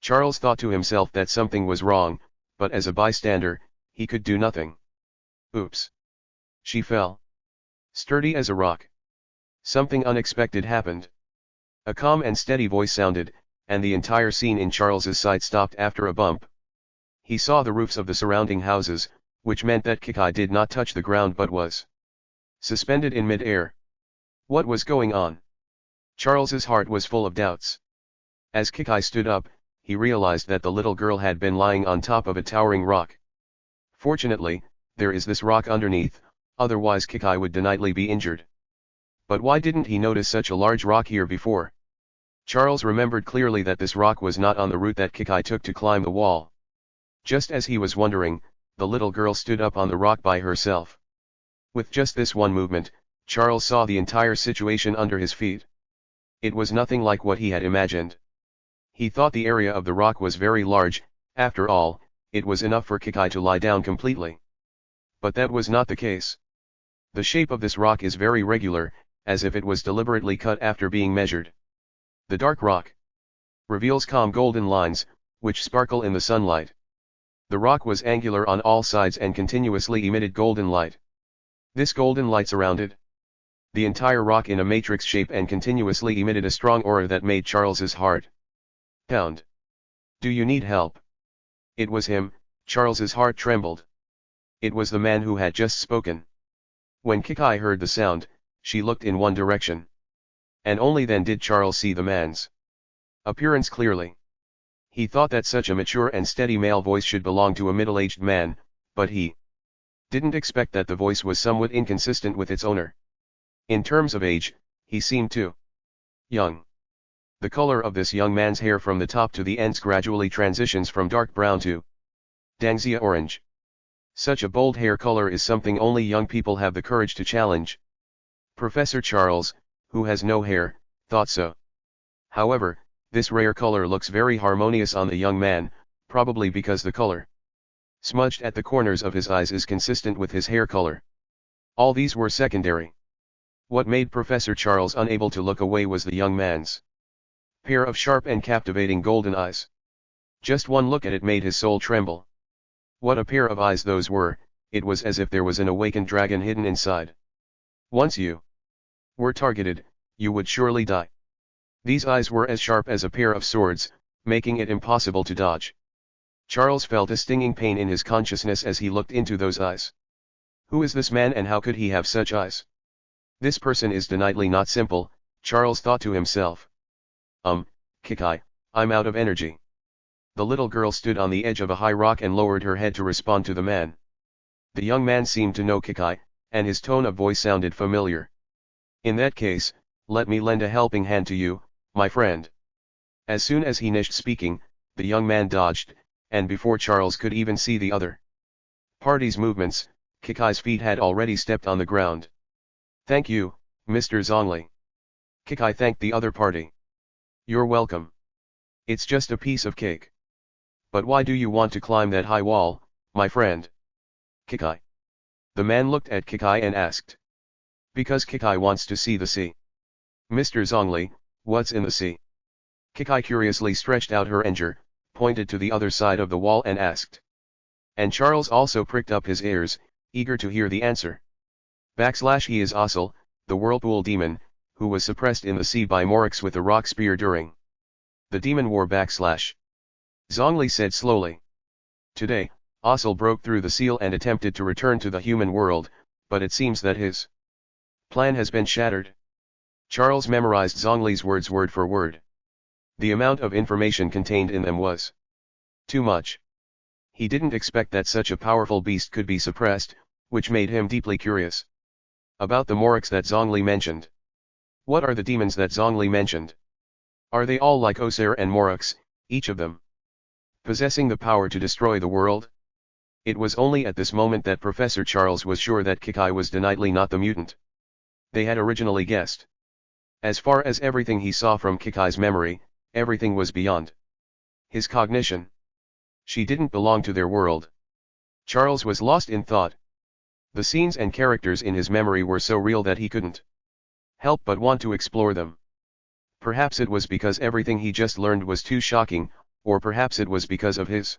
A: Charles thought to himself that something was wrong, but as a bystander, he could do nothing. Oops. She fell. Sturdy as a rock. Something unexpected happened. A calm and steady voice sounded, and the entire scene in Charles's sight stopped after a bump. He saw the roofs of the surrounding houses, which meant that Kikai did not touch the ground but was suspended in mid-air. What was going on? Charles's heart was full of doubts. As Kikai stood up, he realized that the little girl had been lying on top of a towering rock. Fortunately, there is this rock underneath, otherwise Kikai would definitely be injured. But why didn't he notice such a large rock here before? Charles remembered clearly that this rock was not on the route that Kikai took to climb the wall. Just as he was wondering, the little girl stood up on the rock by herself. With just this one movement, Charles saw the entire situation under his feet. It was nothing like what he had imagined. He thought the area of the rock was very large, after all, it was enough for Kikai to lie down completely. But that was not the case. The shape of this rock is very regular, as if it was deliberately cut after being measured. The dark rock reveals calm golden lines, which sparkle in the sunlight. The rock was angular on all sides and continuously emitted golden light. This golden light surrounded the entire rock in a matrix shape and continuously emitted a strong aura that made Charles's heart pound. Do you need help? It was him. Charles's heart trembled. It was the man who had just spoken. When Kikai heard the sound, she looked in one direction. And only then did Charles see the man's appearance clearly. He thought that such a mature and steady male voice should belong to a middle-aged man, but he didn't expect that the voice was somewhat inconsistent with its owner. In terms of age, he seemed too young. The color of this young man's hair from the top to the ends gradually transitions from dark brown to Dangxia orange. Such a bold hair color is something only young people have the courage to challenge. Professor Charles, who has no hair, thought so. However, this rare color looks very harmonious on the young man, probably because the color smudged at the corners of his eyes is consistent with his hair color. All these were secondary. What made Professor Charles unable to look away was the young man's pair of sharp and captivating golden eyes. Just one look at it made his soul tremble. What a pair of eyes those were, it was as if there was an awakened dragon hidden inside. Once you were targeted, you would surely die. These eyes were as sharp as a pair of swords, making it impossible to dodge. Charles felt a stinging pain in his consciousness as he looked into those eyes. Who is this man and how could he have such eyes? This person is definitely not simple, Charles thought to himself. Kikai, I'm out of energy. The little girl stood on the edge of a high rock and lowered her head to respond to the man. The young man seemed to know Kikai, and his tone of voice sounded familiar. In that case, let me lend a helping hand to you, my friend. As soon as he finished speaking, the young man dodged, and before Charles could even see the other party's movements, Kikai's feet had already stepped on the ground. Thank you, Mr. Zhongli. Kikai thanked the other party. You're welcome. It's just a piece of cake. But why do you want to climb that high wall, my friend? Kikai. The man looked at Kikai and asked. Because Kikai wants to see the sea. Mr. Zhongli, what's in the sea? Kikai curiously stretched out her anger, pointed to the other side of the wall and asked. And Charles also pricked up his ears, eager to hear the answer. He is Ossel, the whirlpool demon, who was suppressed in the sea by Morix with a rock spear during the demon war. Zhongli said slowly. Today, Ossel broke through the seal and attempted to return to the human world, but it seems that his plan has been shattered. Charles memorized Zhongli's words word for word. The amount of information contained in them was too much. He didn't expect that such a powerful beast could be suppressed, which made him deeply curious about the Morix that Zhongli mentioned. What are the demons that Zhongli mentioned? Are they all like Oser and Morix, each of them possessing the power to destroy the world? It was only at this moment that Professor Charles was sure that Kikai was definitely not the mutant they had originally guessed. As far as everything he saw from Kikai's memory, everything was beyond his cognition. She didn't belong to their world. Charles was lost in thought. The scenes and characters in his memory were so real that he couldn't help but want to explore them. Perhaps it was because everything he just learned was too shocking, or perhaps it was because of his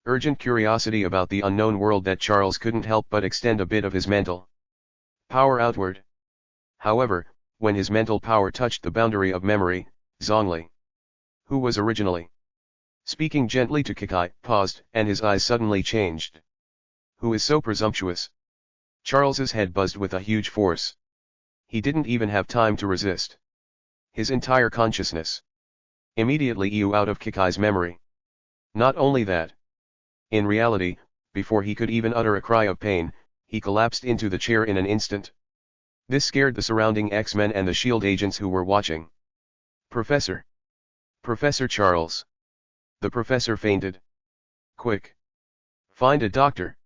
A: urgent curiosity about the unknown world that Charles couldn't help but extend a bit of his mantle Power outward. However, when his mental power touched the boundary of memory, Zhongli, who was originally speaking gently to Kikai, paused, and his eyes suddenly changed. Who is so presumptuous? Charles's head buzzed with a huge force. He didn't even have time to resist. His entire consciousness immediately ew out of Kikai's memory. Not only that. In reality, before he could even utter a cry of pain, he collapsed into the chair in an instant. This scared the surrounding X-Men and the SHIELD agents who were watching. Professor! Professor Charles! The professor fainted. Quick! Find a doctor!